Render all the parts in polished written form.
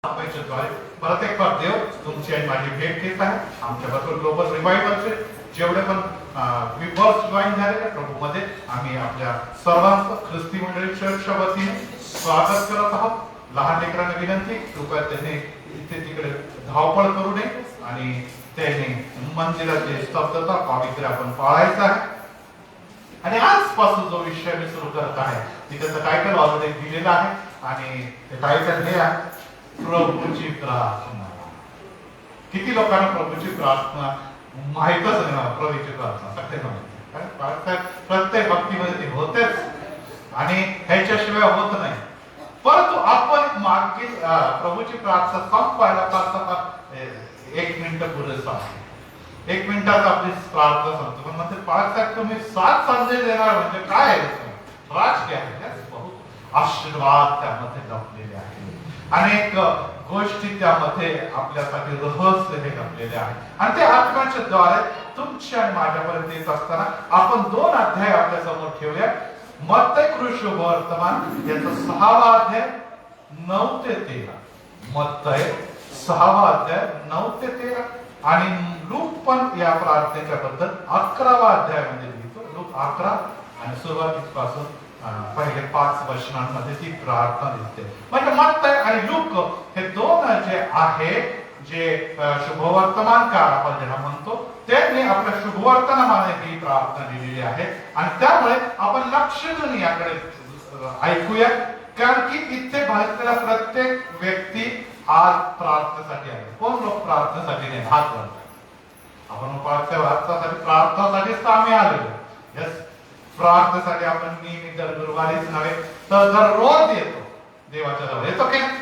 द्वारे परत एक बार देव तुमची आणि माझी भेट घेत आहे. आमच्याबरोबर ग्लोबल रिवायवलचे जेवढे पण विपर्स जॉईन झाले प्रभूमध्ये आम्ही आपल्या सर्वांचं ख्रिस्ती मंडळी चर्चच्या वतीने स्वागत करत आहोत. लहान लेकरांना विनंती कृपया त्यांनी इथे तिकडे धावपळ करू नये आणि त्याने मंदिराची स्तब्धता पावित्र्य आपण पाळायचं आहे. आणि आजपासून जो विषय मी सुरू करत आहे तिथे टायटल ऑलरेडी दिलेला आहे आणि ते टायटल हे आहे प्रभूची प्रार्थना. किती लोकांना प्रभूची प्रार्थना माहितच नाही. प्रभूची प्रार्थना सत्य माहिती प्रत्येक भक्तीमध्ये ती होतेच आणि ह्याच्याशिवाय होत नाही. परंतु आपण मागील प्रभूची प्रार्थना संपवायला पाच 1 मिनिट पुरेसा आहे. 1 मिनिटात आपली प्रार्थना सांगतो पण म्हणजे 5 तुम्ही 7 संदेश देणार म्हणजे काय आहे? राजकीय आहे. बहुत आशीर्वाद त्यामध्ये लपलेले आहे. अनेक गोष्टी त्यामध्ये आपल्यासाठी रहस्य हे लपलेले आहे आणि ते आत्म्याच्या द्वारे तुमच्या आणि माझ्यापर्यंत येत असताना आपण 2 अध्याय आपल्या समोर ठेवूया. मत्तय शुभ वर्तमान याचा 6वा अध्याय 9 ते 13. मत्तय 6वा अध्याय 9 ते 13 आणि लूक पण या प्रार्थनेच्या बद्दल 11वा अध्यायामध्ये लिहितो. लूक 11 आणि सुरुवातीपासून पहिले 5 वचनांमध्ये ती प्रार्थना दिसते. म्हणजे मत्तय आणि लूक हे 2 जे आहे जे शुभवर्तमानकार आपण ज्यांना म्हणतो त्यांनी आपल्या शुभवर्तमानाने ही प्रार्थना दिलेली आहे आणि त्यामुळे आपण लक्ष देऊन याकडे ऐकूया. कारण की इथे भारताला प्रत्येक व्यक्ती आज प्रार्थनेसाठी आहे. कोण लोक प्रार्थनेसाठी नाही? हात वर. आपण प्रार्थनासाठी आम्ही आलेलो. यस, प्रार्थनेसाठी आपण नेहमी दर गुरुवारीच नव्हे तर दररोज येतो देवाच्या जवळ. येतो की नाही?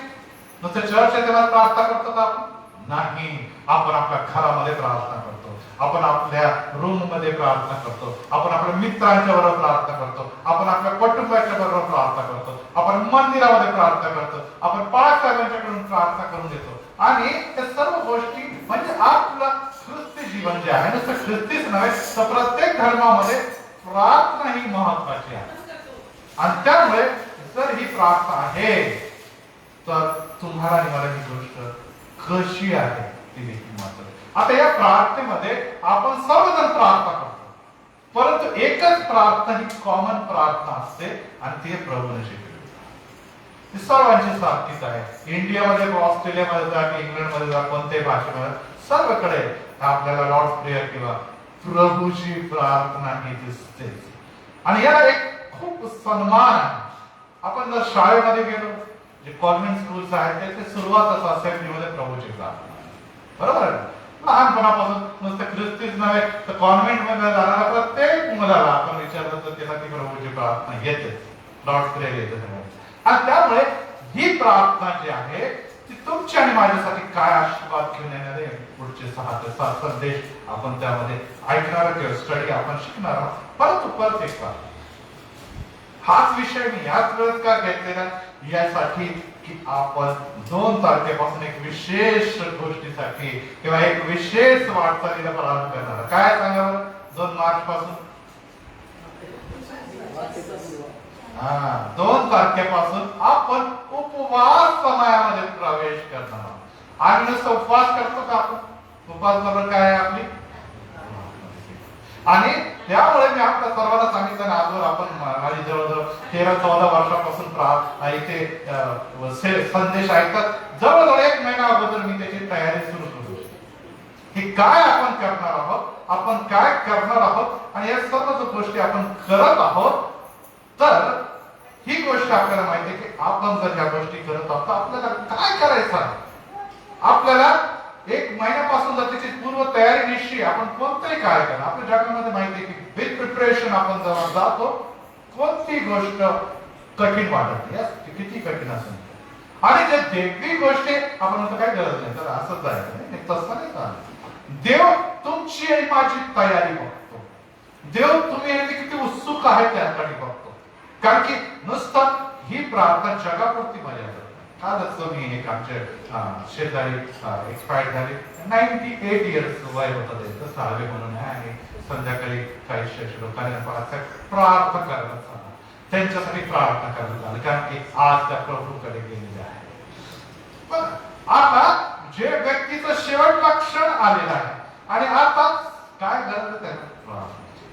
नुसतं चर्च तेव्हा प्रार्थना करतो का आपण? नाही. आपण आपल्या घरामध्ये प्रार्थना करतो, आपण आपल्या रूम मध्ये प्रार्थना करतो, आपण आपल्या मित्रांच्या बरोबर प्रार्थना करतो, आपण आपल्या कुटुंबाच्या बरोबर प्रार्थना करतो, आपण मंदिरामध्ये प्रार्थना करतो, आपण पाळसाहेबांच्याकडून प्रार्थना करून घेतो. आणि या सर्व गोष्टी म्हणजे आपलं ख्रिस्ती जीवन जे आहे नुसतं ख्रिस्तीच नव्हे तर प्रत्येक धर्मामध्ये प्रार्थना ही महत्वाची आहे. आणि त्यामुळे जर ही प्रार्थना आहे तर तुम्हाला आणि मला ही गोष्ट कशी आहे ती देखील महत्वाची. आता या प्रार्थनेमध्ये आपण सर्वजण प्रार्थना करतो परंतु एकच प्रार्थना ही कॉमन प्रार्थना असते आणि ती प्रभूने शिकवली. ती सर्वांची सारखीच आहे. इंडियामध्ये, ऑस्ट्रेलियामध्ये जा की इंग्लंडमध्ये जा, कोणत्याही भाषेमध्ये सर्वकडे आपल्याला लॉर्ड प्रेयर किंवा प्रभूची प्रार्थना ही दिसते. आणि याला एक खूप सन्मान आहे. आपण जर शाळेमध्ये गेलो जे कॉन्व्हेंट स्कूल्स आहेत त्याची सुरुवातच असेंब्लीमध्ये प्रभूची प्रार्थना. बरोबर आहे? लहानपणापासून नुसतं ख्रिस्तीच नव्हे तर कॉन्व्हेंट मध्ये जाणारा प्रत्येक मुलाला आपण विचारलं तर त्याला ती प्रभूची प्रार्थना येते, लॉर्ड प्रेयर येते. आणि त्यामुळे ही प्रार्थना जी आहे ती तुमच्या आणि माझ्यासाठी काय आशीर्वाद घेऊन येणार आहे पुढचे 6 ते 7 संदेश आपण त्यामध्ये ऐकणार किंवा स्टडी आपण शिकणार आहोत. परंतु परत एक बार हाच विषय मी याच वेळेस का घेतलेला यासाठी की आपण 2 तारखेपासून एक विशेष गोष्टीसाठी किंवा एक विशेष वाटचालीला प्रारंभ करणार. काय सांगा 2 मार्च पासून 2 तारखेपासून आपण उपवास समयामध्ये प्रवेश करणार आहोत. आणि नुसतं उपवास करतो का आपण? उपवास करून काय आहे आपली? आणि त्यामुळे मी आपल्या सर्वांना सांगितलं आजवर आपण माझी जवळजवळ 13-14 वर्षापासून इथे संदेश ऐकतात. जवळजवळ 1 महिना अगोदर मी त्याची तयारी सुरू करू की काय आपण करणार आहोत, आपण काय करणार आहोत आणि या सर्व गोष्टी आपण करत आहोत. तर ही गोष्ट आपल्याला माहिती आहे की आपण जर या गोष्टी करत आहोत तर आपल्याला काय करायचं आहे. आपल्याला 1 महिन्यापासून जर त्याची पूर्व तयारी निश्चित आपण कोणतंही काय करा. आपल्या जगामध्ये माहिती आहे की विथ प्रिपरेशन आपण जेव्हा जातो कोणती गोष्ट कठीण वाटत नाही. किती कठीण असेल आणि जे देवी गोष्टी आपण म्हणतो काय गरज नाही तर असंच जायचं तसं नाही का. देव तुमची आणि माझी तयारी बघतो. देव तुम्ही किती उत्सुक आहे त्यासाठी बघतो. कारण की नुसतं ही प्रार्थना जगापुरती मर्यादित नाही. कालच मी एक आमच्या शेजारी एक्सपायर झाले. 98 इयर्स वय होतं त्यांचं. सावे म्हणून आहे आणि संध्याकाळी काही लोकांना प्रार्थना करायला सांगा, त्यांच्यासाठी प्रार्थना करायला झालं कारण की आज त्या प्रभूकडे गेलेले आहे. आलेला आहे आणि आता काय गरज आहे त्याला प्रार्थनेची.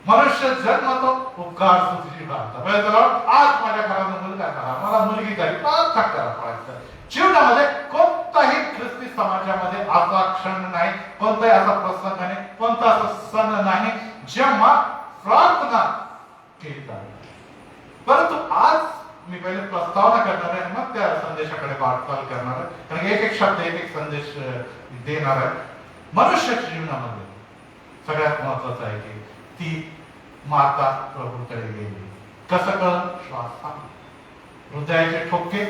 मनुष्य जन्मतो उपकार स्तुतीची प्रार्थना. आज माझ्या घरात मुलगा करा, मला मुलगी झाली, प्रार्थना करा. प्रार्थना जीवनामध्ये कोणताही ख्रिस्ती समाजामध्ये असा क्षण नाही, कोणताही असा प्रसंग नाही, कोणता असा सण नाही जेव्हा प्रार्थना केली जाते. परंतु आज मी पहिले प्रस्तावना करणार आहे आणि मग त्या संदेशाकडे वाटचाल करणार आहे, कारण एक एक शब्द एक एक संदेश देणार आहे. मनुष्याच्या जीवनामध्ये सगळ्यात महत्वाचं आहे की ती माता प्रभूकडे गेली. कसं कळलं? श्वासाने. हृदयाचे ठोके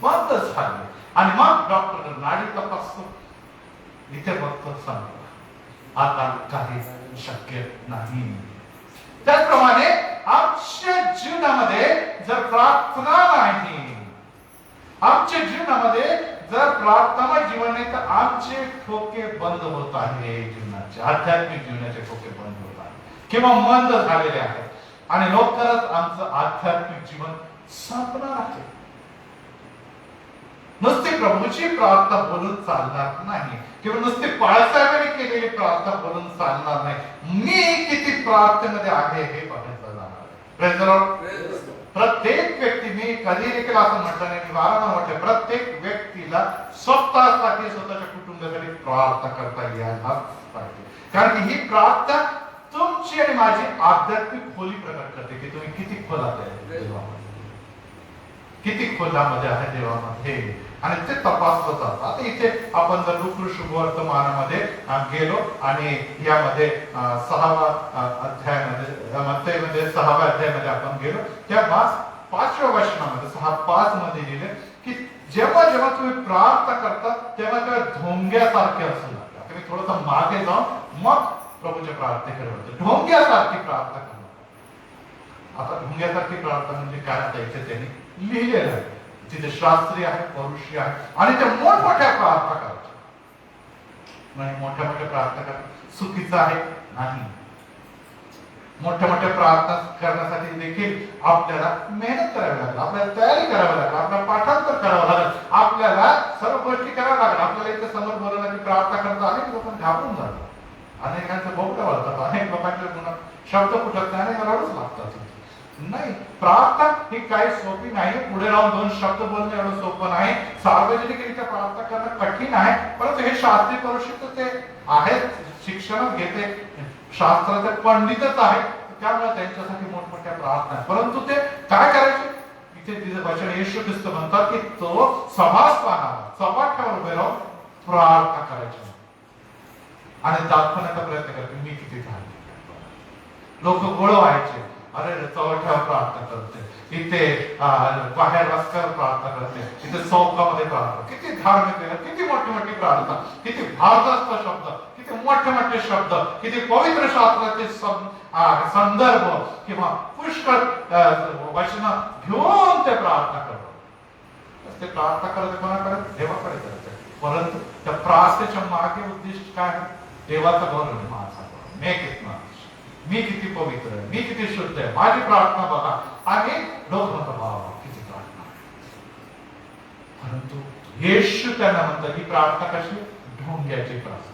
बंद झाले आणि मग डॉक्टर नाडी तपासतो, इथे बघतो, सांगतो आता काही शक्य नाही. त्याचप्रमाणे आमच्या जीवनामध्ये जर प्रार्थना नाही, आमच्या जीवनामध्ये जर प्रार्थना जीवन नाही, तर आमचे ठोके बंद होत आहे. जीवनाचे आध्यात्मिक जीवनाचे ठोके बंद होत आहे किंवा मंद झालेले आहेत आणि लवकरच आमचं आध्यात्मिक जीवन संपणार आहे. नुसती प्रभूची प्रार्थना बोलून चालणार नाही किंवा नुसती बाळासाहेबांनी केलेली प्रार्थना बोलून चालणार नाही. मी किती प्रार्थनेमध्ये आहे हे बघायचं जाणार. प्रत्येक व्यक्ती, मी कधी देखील असं म्हटलं नाही, मी वारंवार म्हटलं, प्रत्येक व्यक्तीला स्वतःसाठी, स्वतःच्या कुटुंबासाठी प्रार्थना करता यायला पाहिजे. कारण की ही प्रार्थना तुमची आणि माझी आध्यात्मिक खोली प्रकट करते की तुम्ही किती खोलात आहे देवामध्ये, किती खोलामध्ये आहे देवामध्ये, आणि ते तपासलं जातं. आता इथे आपण जर लूका शुभवर्तमानामध्ये गेलो आणि यामध्ये 6व्या अध्यायामध्ये, मत्तईमध्ये 6व्या अध्यायामध्ये आपण गेलो, तेव्हा 5व्या वचनामध्ये 6:5 मध्ये लिहिले की जेव्हा जेव्हा तुम्ही प्रार्थना करता तेव्हा तेव्हा ढोंग्यासारखे असू नका. तुम्ही थोडंसं मागे जाऊन मग प्रभूच्या प्रार्थनेकडे वळतो. ढोंग्यासारखी प्रार्थना करू. आता ढोंग्यासारखी प्रार्थना म्हणजे काय? आता इथे त्यांनी लिहिलेलं आहे, तिथे शास्त्रीय आहे, पौरुषी आहे आणि त्या मोठमोठ्या प्रार्थना करायच्या. नाही, मोठ्या मोठ्या प्रार्थना करा चुकीचं आहे नाही. मोठ्या मोठ्या प्रार्थना करण्यासाठी देखील आपल्याला मेहनत करावी लागेल, आपल्याला तयारी करावी लागेल, आपल्याला पाठांतर करावं लागेल, आपल्याला सर्व गोष्टी कराव्या लागेल. आपल्याला इथे समोर बोलवलं की प्रार्थना करता अनेक लोक घाबरून जातात, अनेकांचं बोबडं वळतात, अनेक लोकांच्या गुणात शब्द फुटत नाही, अनेक रडूच लागतात. नाही, प्रार्थना ही काही सोपी नाही. पुढे राहून 2 शब्द बोलणं एवढं सोपं नाही. सार्वजनिकरित्या प्रार्थना करणं कठीण आहे. परंतु हे शास्त्रीय पौरुषिक ते आहेत, शिक्षण घेते, शास्त्राचे पंडितच आहेत, त्यामुळे त्यांच्यासाठी मोठमोठ्या प्रार्थना. परंतु ते काय करायचे? इथे तिथे वचन येशू ख्रिस्त म्हणतात की तो सभास्थानावर, सभाठ्यावर उभे राहून प्रार्थना करायची आणि दाखवण्याचा प्रयत्न करते मी किती झाले. लोक गोळ व्हायचे, अरे चौथ्यावर प्रार्थना करते, इथे बाहेर रस्त्यावर प्रार्थना करते, इथे चौकामध्ये प्रार्थना. किती धार्मिक, किती मोठी मोठी प्रार्थना, किती भारदस्त शब्द, किती मोठे मोठे शब्द, किती पवित्र शास्त्राचे संदर्भ किंवा पुष्कळ वचन घेऊन ते प्रार्थना करतात. ते प्रार्थना करते कोणाकडे? देवाकडे करते. परंतु त्या प्रार्थनेच्या मागे उद्दिष्ट काय आहे? देवाचा गौरव, माझा गौरव, मी कितना, मी किती पवित्र आहे, मी किती शुद्ध आहे, माझी प्रार्थना बघा. आणि लोक म्हणतात बाबा किती प्रार्थना. परंतु येशू त्यांना म्हणतात ही प्रार्थना कशी? ढोंग्याची प्रार्थना.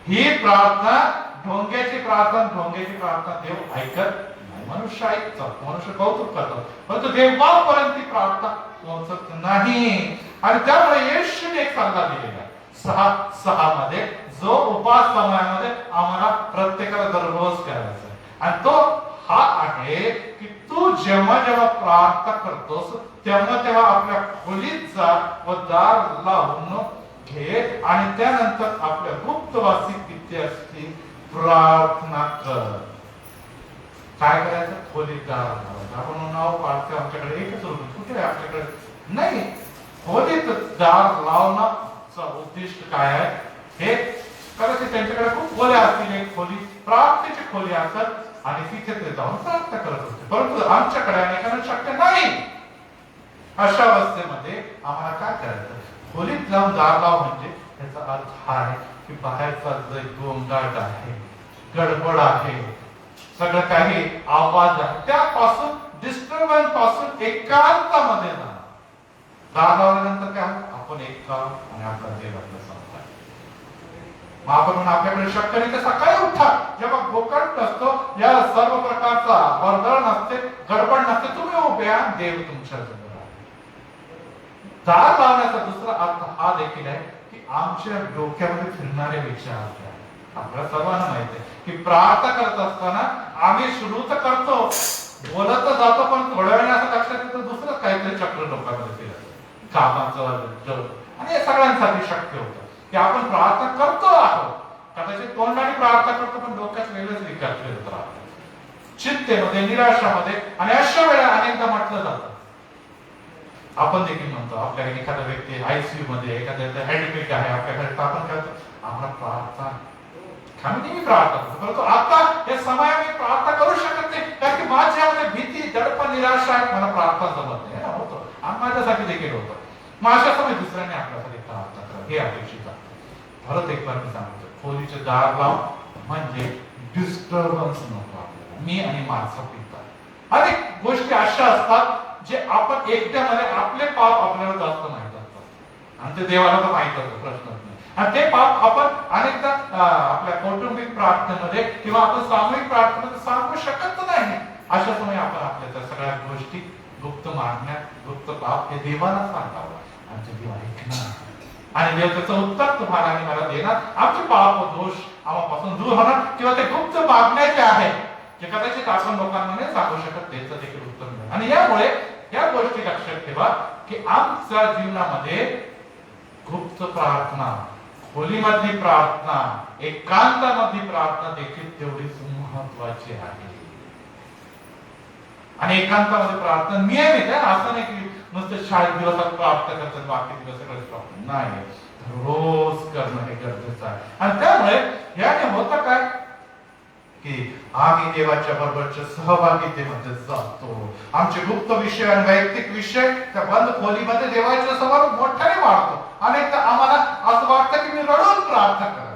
ही प्रार्थना ढोंग्याची प्रार्थना. ढोंग्याची प्रार्थना देव ऐकत नाही, मनुष्य ऐकतात, मनुष्य कौतुक करतात, परंतु देवापर्यंत ती प्रार्थना पोहोचत नाही. आणि त्यामुळे येशूने एक सल्ला दिलेला 6:6 मध्ये, जो उपास समयामध्ये आम्हाला प्रत्येकाला दररोज करायचा आहे, आणि तो हा आहे की तू जेव्हा जेव्हा प्रार्थना करतोस तेव्हा तेव्हा आपल्या खोलीत जा व दार लावून घे आणि त्यानंतर आपल्या गुप्तवासी किती असतील प्रार्थना कर. काय करायचं? खोलीत दार लावायचं. आपण नाव पाडतो, आमच्याकडे एकच रूम कुठे आहे आपल्याकडे? नाही, खोलीत दार लावण्याचा उद्दिष्ट काय आहे? हे कदाचित त्यांच्याकडे खूप खोल्या असतील, एक खोली प्रार्थनेची खोली असतात आणि तिथे ते जाऊन प्रार्थना करत होते. परंतु आमच्याकडे अनेकांना शक्य नाही. अशा अवस्थेमध्ये आम्हाला काय करायचं? खोलीत जाऊन दार लाव म्हणजे त्याचा अर्थ हा आहे की बाहेरचा जो गोंगाट आहे, गडबड आहे, सगळं काही आवाज आहे, त्यापासून डिस्टर्बन्स पासून एकांतामध्ये जाणार. दार लावल्यानंतर काय? आपण एकांत आणि आपला देव आपल्या समोर आहे. मग आपण म्हणून आपल्याकडे शक्य नाही तर सकाळी उठा, जेव्हा गोकट नसतो, या सर्व प्रकारचा वर्दळ नसते, गडबड नसते, तुम्ही उभे आहात, देव तुमच्या जवळ आहे. दार लावण्याचा दुसरा अर्थ हा देखील आहे की आमच्या डोक्यामध्ये फिरणारे विचार आहेत. आपल्याला सर्वांना माहिती आहे की प्रार्थना करत असताना आम्ही सुरू तर करतो, बोलत तर जातो, पण थोड्या वेळाने असं लक्षात येतं दुसरं काहीतरी चक्र डोक्यामध्ये फिरत, कामाचं आणि हे सगळ्यांसाठी शक्य होतं की आपण प्रार्थना करतो आहोत, कदाचित तोंडाने प्रार्थना करतो पण डोक्यात वेगळेच विचार फिरत राहतो, चिंतेमध्ये, निराशामध्ये. आणि अशा वेळेला अनेकदा म्हटलं जातं, आपण देखील म्हणतो आपल्याकडे एखादा व्यक्ती आयसीयू मध्ये, एखाद्याचं ऍडमिट आहे आपल्याकडे, तर आपण करतो आम्हाला प्रार्थना, आम्ही नेहमी प्रार्थना करतो, परंतु आता हे समय मी प्रार्थना करू शकत नाही कारण की माझ्यामध्ये भीती, दडपण, निराशा आहे, मला प्रार्थना जमत नाही. होतो आणि माझ्यासाठी देखील होतं. मग अशा समय दुसऱ्याने आपल्यासाठी प्रार्थना करा हे अपेक्षित आहे. परत एक बार मी सांगतो, खोलीचे दार लाव म्हणजे डिस्टर्बन्स नको आपल्याला, मी आणि माझा पिता. अनेक गोष्टी अशा असतात जे आपण एकट्यामध्ये, आपले पाप आपल्याला जास्त माहित असतात आणि ते देवाला तर माहित असतं, प्रश्नच नाही. आणि ते पाप आपण अनेकदा आपल्या कौटुंबिक प्रार्थनेमध्ये किंवा आपण सामूहिक प्रार्थनेमध्ये सांगू शकत नाही. अशा समय आपण आपल्या त्या सगळ्या गोष्टी, गुप्त मागण्या, गुप्त पाप हे देवाला सांगावं आणि ते देव ऐकणार आणि देव त्याचं उत्तर तुम्हाला आणि मला देणार. आमचे पाप व दोष आम्हापासून दूर होणार किंवा ते गुप्त मागण्या जे आहे जे कदाचित आपण लोकांना नाही सांगू शकत, त्याचं देखील उत्तर मिळेल. आणि यामुळे या गोष्टी लक्षात ठेवा की आमच्या जीवनामध्ये गुप्त प्रार्थना, खोलीमधली प्रार्थना, एकांतामधली प्रार्थना देखील तेवढीच महत्वाची आहे. आणि एकांतामध्ये प्रार्थना नियमित आहे, असं नाही की नुसतं 40 दिवसात प्रार्थना करतात बाकी दिवस सगळं प्रार्थना नाही, रोज करणं हे गरजेचं आहे. आणि त्यामुळे याने होतं काय की आम्ही देवाच्या बरोबरच्या सहभागितेमध्ये जातो. आमचे गुप्त विषय आणि वैयक्तिक विषय त्या बंद खोलीमध्ये देवाच्या समोर मोठ्याने वाढतो. अनेकदा आम्हाला असं वाटतं की मी रडून प्रार्थना करा,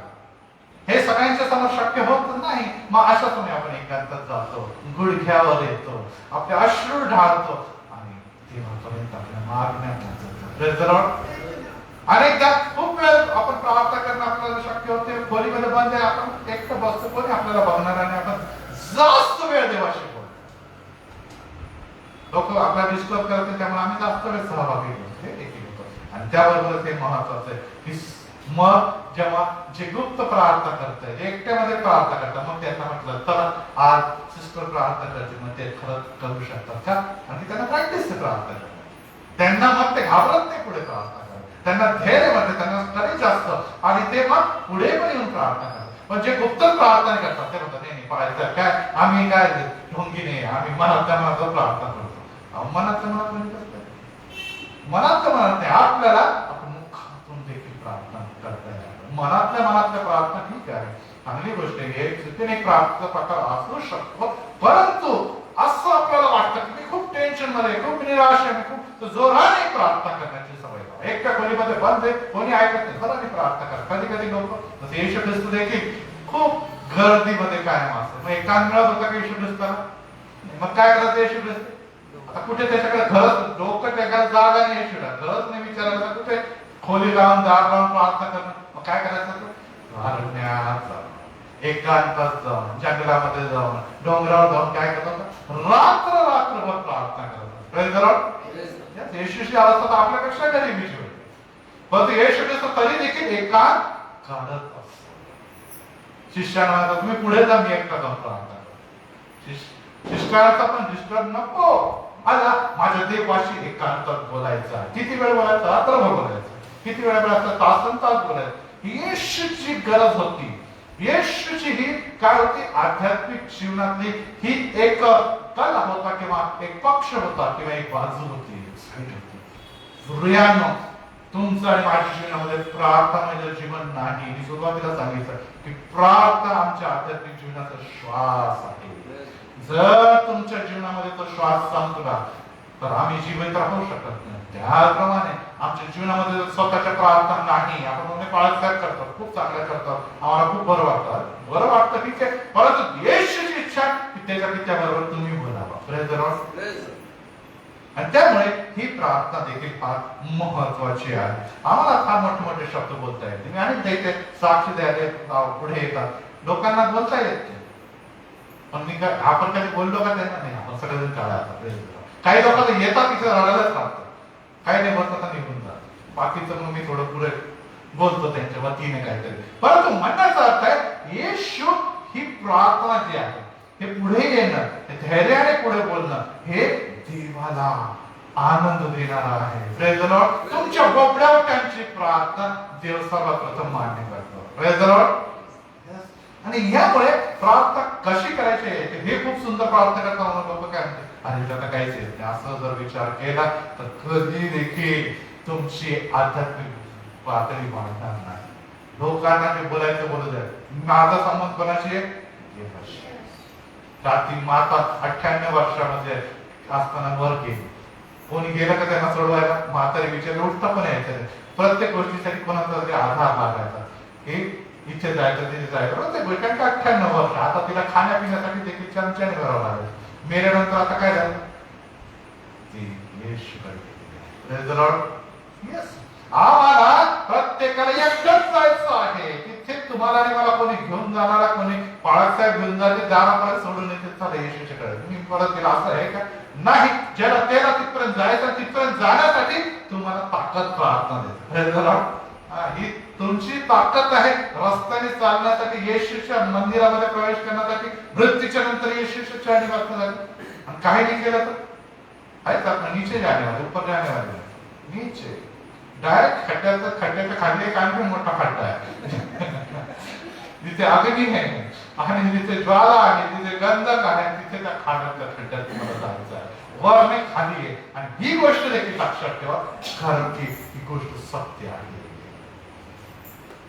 हे सगळ्यांच्या समोर शक्य होत नाही. मग अशा समय आपण एकांतात जातो, गुडघ्यावर येतो, आपले अश्रू ढाळतो आणि देवापर्यंत आपल्या मागण्या पोहोचवतो. अनेकदा खूप वेळ आपण प्रार्थना करणं आपल्याला शक्य होते, खोलीमध्ये बंद आहे, आपण एकटं बसतो, कोणी आपल्याला बघणार आणि आपण जास्त वेळ देवाशी बोलतो. लोक आपल्याला डिस्टर्ब करते, त्यामुळे आम्ही जास्त वेळ सहभागी होतो, हे देखील होतं. आणि त्याबरोबरच हे महत्वाचं आहे की मग जेव्हा जे गुप्त प्रार्थना करतात, एकट्यामध्ये प्रार्थना करतात, मग त्यांना म्हटलं तर आज सिस्टर प्रार्थना करते, मग ते खरंच करू शकतात का? आणि त्यांना प्रॅक्टिस प्रार्थना करतात, त्यांना मग ते घाबरत नाही पुढे प्रार्थना, त्यांना धैर्य वाटते, त्यांना तरी जास्त, आणि ते मग पुढे पण येऊन प्रार्थना करतात. पण जे गुप्त प्रार्थना करतात ते म्हणतात नाही पाहायचं काय, आम्ही काय ढोंगी नाही, आम्ही मनातल्या मनात प्रार्थना करतो. मनातल्या मनात म्हणजे कसं, मनातल्या मनात नाही, आपल्याला आपण मुखातून देखील प्रार्थना करता येईल. मनातल्या प्रार्थना ठीक आहे, चांगली गोष्ट आहे, एक प्रार्थना प्रकार असू शकतो, परंतु असं आपल्याला वाटतं की मी खूप टेन्शन मध्ये, खूप निराश आहे, खूप जोराने प्रार्थना करण्याची सवय, एकट्या खोलीमध्ये बंद आहे, कोणी ऐकत नाही, जोराने प्रार्थना करा. कधी कधी लोक जसे येशू ख्रिस्त देखील खूप गर्दीमध्ये कायम असतात, मग एकांत मिळत होता का येशू ख्रिस्ताला? मग काय करायचं येशू ख्रिस्त? आता कुठे त्याच्याकडे घरच, डोकं त्याला जागा नाही, येशूला घरच नाही विचारायला, कुठे खोली लावून दार लावून प्रार्थना करणं. मग काय करायचं? एकांतात जाऊन, जंगलामध्ये जाऊन, डोंगरावर जाऊन काय करतात? रात्रभर प्रार्थना करतात. येशूची अवस्था तर आपल्यापेक्षा गरीबीची होती, परंतु येशू ख्रिस्त तरी देखील एकांत काढत असतो. शिष्याला म्हणतात तुम्ही पुढे जा, मी एकटा जाऊन प्रार्थना करतो. शिष्याचा पण डिस्टर्ब नको, मला माझ्या देवाशी एकांतात बोलायचं. किती वेळ बोलायचं? रात्रभर बोलायचं. किती वेळ बोलायचं? तासन तास बोलायचं. येशूची गरज होती. येशूची ही काय होती? आध्यात्मिक जीवनातली ही एक कला होता किंवा एक पक्ष होता किंवा एक बाजू होती, प्रियांनो. तुमचं आणि माझ्या जीवनामध्ये प्रार्थना जीवन नाही. मी सुरुवातीला सांगितलं की प्रार्थना आमच्या आध्यात्मिक जीवनाचा श्वास आहे. जर तुमच्या जीवनामध्ये तो श्वास संपला तर आम्ही जीवित राहू शकत नाही. त्याप्रमाणे आमच्या जीवनामध्ये स्वतःच्या प्रार्थना नाही, आपण पाळसाहेब करतो, खूप चांगल्या करतो, आम्हाला खूप बरं वाटतं ठीक आहे, परंतु येशूची इच्छा की त्याच्या बरोबर तुम्ही बोलावा. Praise the Lord. आणि त्यामुळे ही प्रार्थना देखील फार महत्वाची आहे. आम्हाला फार मोठे मोठे शब्द बोलता येते. मी अनेक इथे साक्ष द्यायला पुढे येतात, लोकांना बोलता येत नाही. पण मी काय आपण कधी बोललो का त्यांना? नाही, आपण सगळेजण टाळा. काही लोकांना येतात तिथे रडायलाच लागतं, काही नाही बोलतात निघून जात. बाकीचं मग मी थोडं पुढे बोलतो त्यांच्या वतीने काहीतरी. परंतु म्हणण्याचा अर्थ आहे येशू ही प्रार्थना जी आहे, हे पुढे येणं, हे धैर्याने पुढे बोलणं, हे देवाला आनंद देणारा आहे. Praise the Lord. तुमच्या बोबड्यावट्यांची प्रार्थना देव सर्वप्रथम मान्य करतो. Praise the Lord. आणि यामुळे प्रार्थना कशी करायची हे खूप सुंदर प्रार्थना करताना लोक काय म्हणतात, अरे आता काहीच येत नाही. असं जर विचार केला तर कधी देखील तुमची आध्यात्मिक पातळी वाढणार नाही. लोकांना जे बोलायचं बोलू द्या. माझा संबंध कोणाशी आहे? ती माता 98 वर्षामध्ये असताना वर गेली. कोणी गेलं का त्यांना सोडवायला? म्हातारी विचार उठता पण यायचं. प्रत्येक गोष्टीसाठी कोणाचा तरी आधार लागायचा. हे इथे जायचं तिथे जायचं प्रत्येक गोष्ट. कारण 98 वर्ष. आता तिला खाण्यापिण्यासाठी देखील चमच्याने करावं लागेल. मेल्यानंतर आता काय झालं? ती आम्हाला प्रत्येकाला एकटंच जायचं आहे. तिथे तुम्हाला आणि मला कोणी घेऊन जाणारा, कोणी बाळासाहेब घेऊन जाते, दारापर्यंत सोडून येते, चला येशूच्याकडे. तुम्ही परत तिला असं आहे का? नाही. ज्याला त्याला तिथपर्यंत जायचं, तिथपर्यंत जाण्यासाठी तुम्हाला ताकद प्रार्थना देते. ही तुमची ताकद आहे रस्त्याने चालण्यासाठी, येशूच्या मंदिरामध्ये प्रवेश करण्यासाठी, मृत्यूच्या नंतर येशूच्या चरणी बसण्यासाठी. आणि काही नाही केलं तर आहेच आपण नीचे जाणे वाले, ऊपर जाणे वाले. नीचे डायरेक्ट खड्ड्याच्या खाली एक आणखी मोठा खड्डा आहे जिथे अग्नी आहे आणि जिथे ज्वाला आहे, जिथे गंधक आहे, तिथे त्या खाण्याच्या खड्ड्यात तुम्हाला जायचं आहे. वर नाही खाली आहे. आणि ही गोष्ट देखील लक्षात ठेवा, कारण की ही गोष्ट सत्य आहे.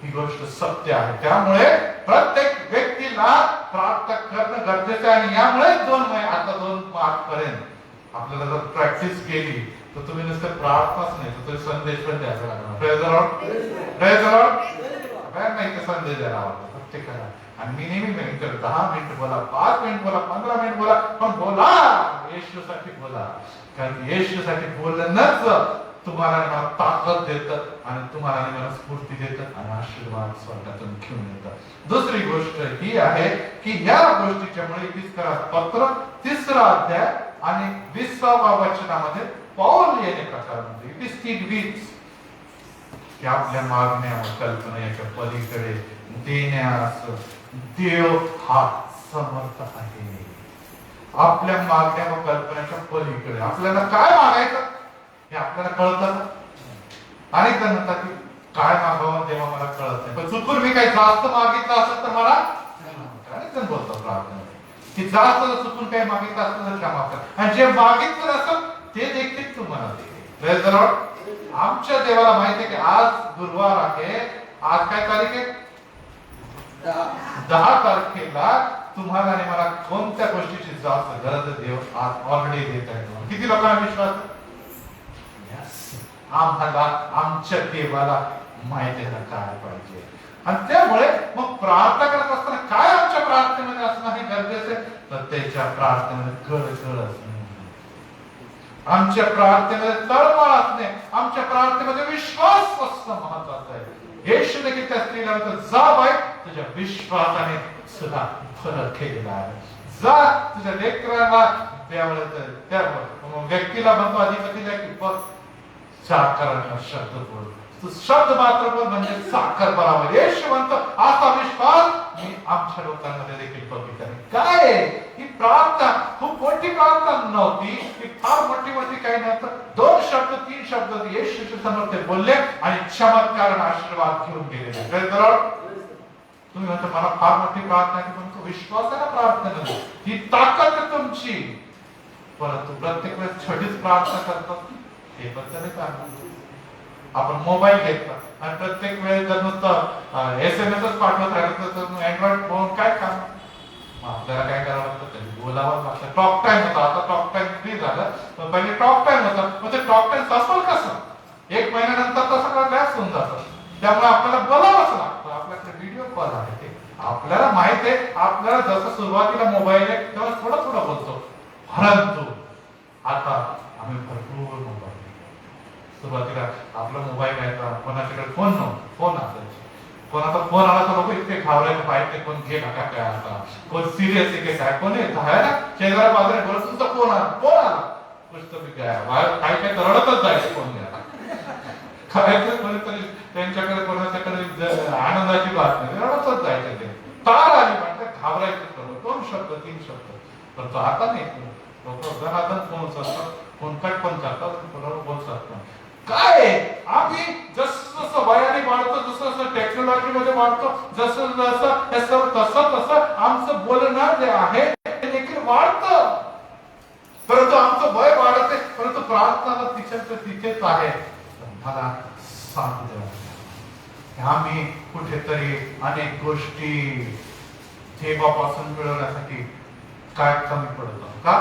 ही गोष्ट सत्य आहे. त्यामुळे प्रत्येक व्यक्तीला प्रार्थना करणं गरजेचं आहे. आणि यामुळे 2 महिने आता 2 मार्च पर्यंत आपल्याला जर प्रॅक्टिस केली तर तुम्ही नुसतं प्रार्थनाच नाही तर तुम्ही संदेश पण द्यायला लागणार. Praise the Lord. Praise the Lord. काय नाही तर संदेश द्यायला आवडतो प्रत्येकाला. आणि मी नेहमी म्हणतो 10 मिनिट बोला, 5 मिनिट बोला, 15 मिनिट बोला, पण बोला येशूसाठी बोला. कारण येशूसाठी बोलणंच तुम्हाला मला ताकद देतं आणि तुम्हाला मला स्फूर्ती देतं आणि आशीर्वाद स्वर्गातून घेऊन येतं. दुसरी गोष्ट ही आहे की या गोष्टीच्यामुळे 21 पत्र 3 अध्याय आणि 20व्या वचनामध्ये पौल याने प्रकारामध्ये 23:20 की आपल्या मागण्या व कल्पना याच्या पलीकडे देण्यास देव हा समर्थ आहे. आपल्या मागण्या व कल्पनेच्या पलीकडे आपल्याला काय मागायचं हे आपल्याला कळतं. अनेक जण म्हणतात की काय मागावं तेव्हा मला कळत नाही, पण चुकून मी काही जास्त मागितलं असेल तर मला अनेक जण बोलतात प्रार्थना की जास्त चुकून काही मागितलं असेल तर क्षमा कर, आणि जे मागितलं असेल ते देखील तुम्हाला देईल. आमच्या देवाला माहिती आहे की आज गुरुवार आहे. आज काय तारीख आहे? 10 तारखेला तुम्हाला आणि मला कोणत्या गोष्टीची जास्त गरज आहे देव आज ऑलरेडी देत आहे. किती लोकांना विश्वास? आम्हाला आमच्या देवाला माहिती आहे काय पाहिजे. आणि त्यामुळे मग प्रार्थना करत असताना काय आमच्या प्रार्थनेमध्ये असणं हे गरजेचं आहे. तर त्याच्या प्रार्थनेमध्ये गळगळ असणे, आमच्या प्रार्थनेमध्ये तळमळ असणे, आमच्या प्रार्थनेमध्ये विश्वास असणं महत्वाचं आहे. येशू देखील त्या स्त्रीला म्हणतो, जा बाई, तुझ्या विश्वासाने सुद्धा फरक केलेला आहे. जा तुझ्या लेकराला त्या व्यक्तीला म्हणतो अधिपतीला की बघ साखराचा शब्द बोल, तू शब्द मात्र बोल म्हणजे साखर बराबर. येशू म्हणतो असा विश्वास मी आमच्या लोकांमध्ये देखील बघितला. काय ही प्रार्थना खूप मोठी प्रार्थना नव्हती, ही फार मोठी काही नव्हतं. 2 शब्द 3 शब्द येशूच्या समोर ते बोलले आणि चमत्कार आशीर्वाद घेऊन गेले. तुम्ही म्हणता मला फार मोठी प्रार्थना आहे, पण विश्वासाला प्रार्थना नाही, ही ताकद तुमची. परंतु प्रत्येक वेळेस छोटीच प्रार्थना करतात हे पण तरी आपण मोबाईल घेतला आणि प्रत्येक वेळेस जर नुसतं SMS पाठवत राहिलं तर अँड्रॉइड फोन काय काम. आपल्याला काय करावं लागतं, तरी बोलावं लागतं. टॉक टाइम होता, आता टॉक टाइम फ्री झालं, पण पहिले टॉक टाइम होता. मग ते टॉक टाइम सफल कसं 1 महिन्यानंतर तर सगळं लॅस होऊन जातं. त्यामुळे आपल्याला बोलावंच लागतं. आपल्याकडे व्हिडिओ कॉल आहे, ते आपल्याला माहित आहे. आपल्याला जसं सुरुवातीला मोबाईल आहे तेव्हा थोडं बोलतो, परंतु आता आम्ही त्यांच्याकडे फोन नव्हता, फोन असायचे. कोणाचा फोन आला तर लोक इतके घाबरायचे, पाहिजे कोण घे का काय आता, कोण सिरियस आहे की काय, कोणी आहे ना शेजारा बाजारे बोलत तुमचा फोन आला पुस्तक काय काय रडतच जायचं कोण घ्या काय कोणीतरी त्यांच्याकडे कोणाच्याकडे आनंदाची बात नाही, रडतच जायचं. ते तार आली म्हणजे घाबरायचं, 2 शब्द 3 शब्द. पण तो आता नाही, लोक जनादन फोन करतात, फोन कट पण करतात, बोलतात. काय आम्ही जसं जसं वयाने वाढतो, जसं जसं टेक्नॉलॉजी मध्ये वाढतो, जसं जसं हे सर्व तसं तसं आमचं बोलणं जे आहे ते देखील वाढतं. परंतु आमचं वय वाढत आहे, परंतु प्रार्थना तिथेच आहे. मला सांगू द्या, आम्ही कुठेतरी अनेक गोष्टी देवापासून मिळवण्यासाठी काय कमी पडतो का?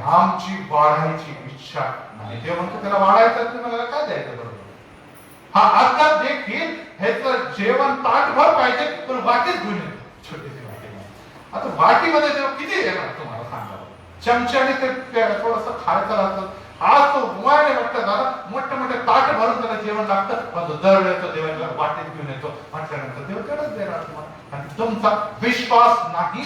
आमची वाढायची इच्छा नाही. देव म्हणतो त्याला वाढायचं तुम्हाला काय द्यायचं बरोबर. हा आता देखील ह्याचं जेवण ताटभर पाहिजे, पण वाटीच घेऊन येतो, छोटीशी वाटी. आता वाटीमध्ये देव किती देणार तुम्हाला सांगा. चमच्याने ते थोडस खायचं राहतं. आज तो रुमाने वाटतं झाला, मोठे मोठे ताट भरून त्याला जेवण लागतं, पण तो दरवेळेचं देवाला वाटीत घेऊन येतो म्हटल्यानंतर देव तेवढंच देणार तुम्हाला. आणि तुमचा विश्वास नाही.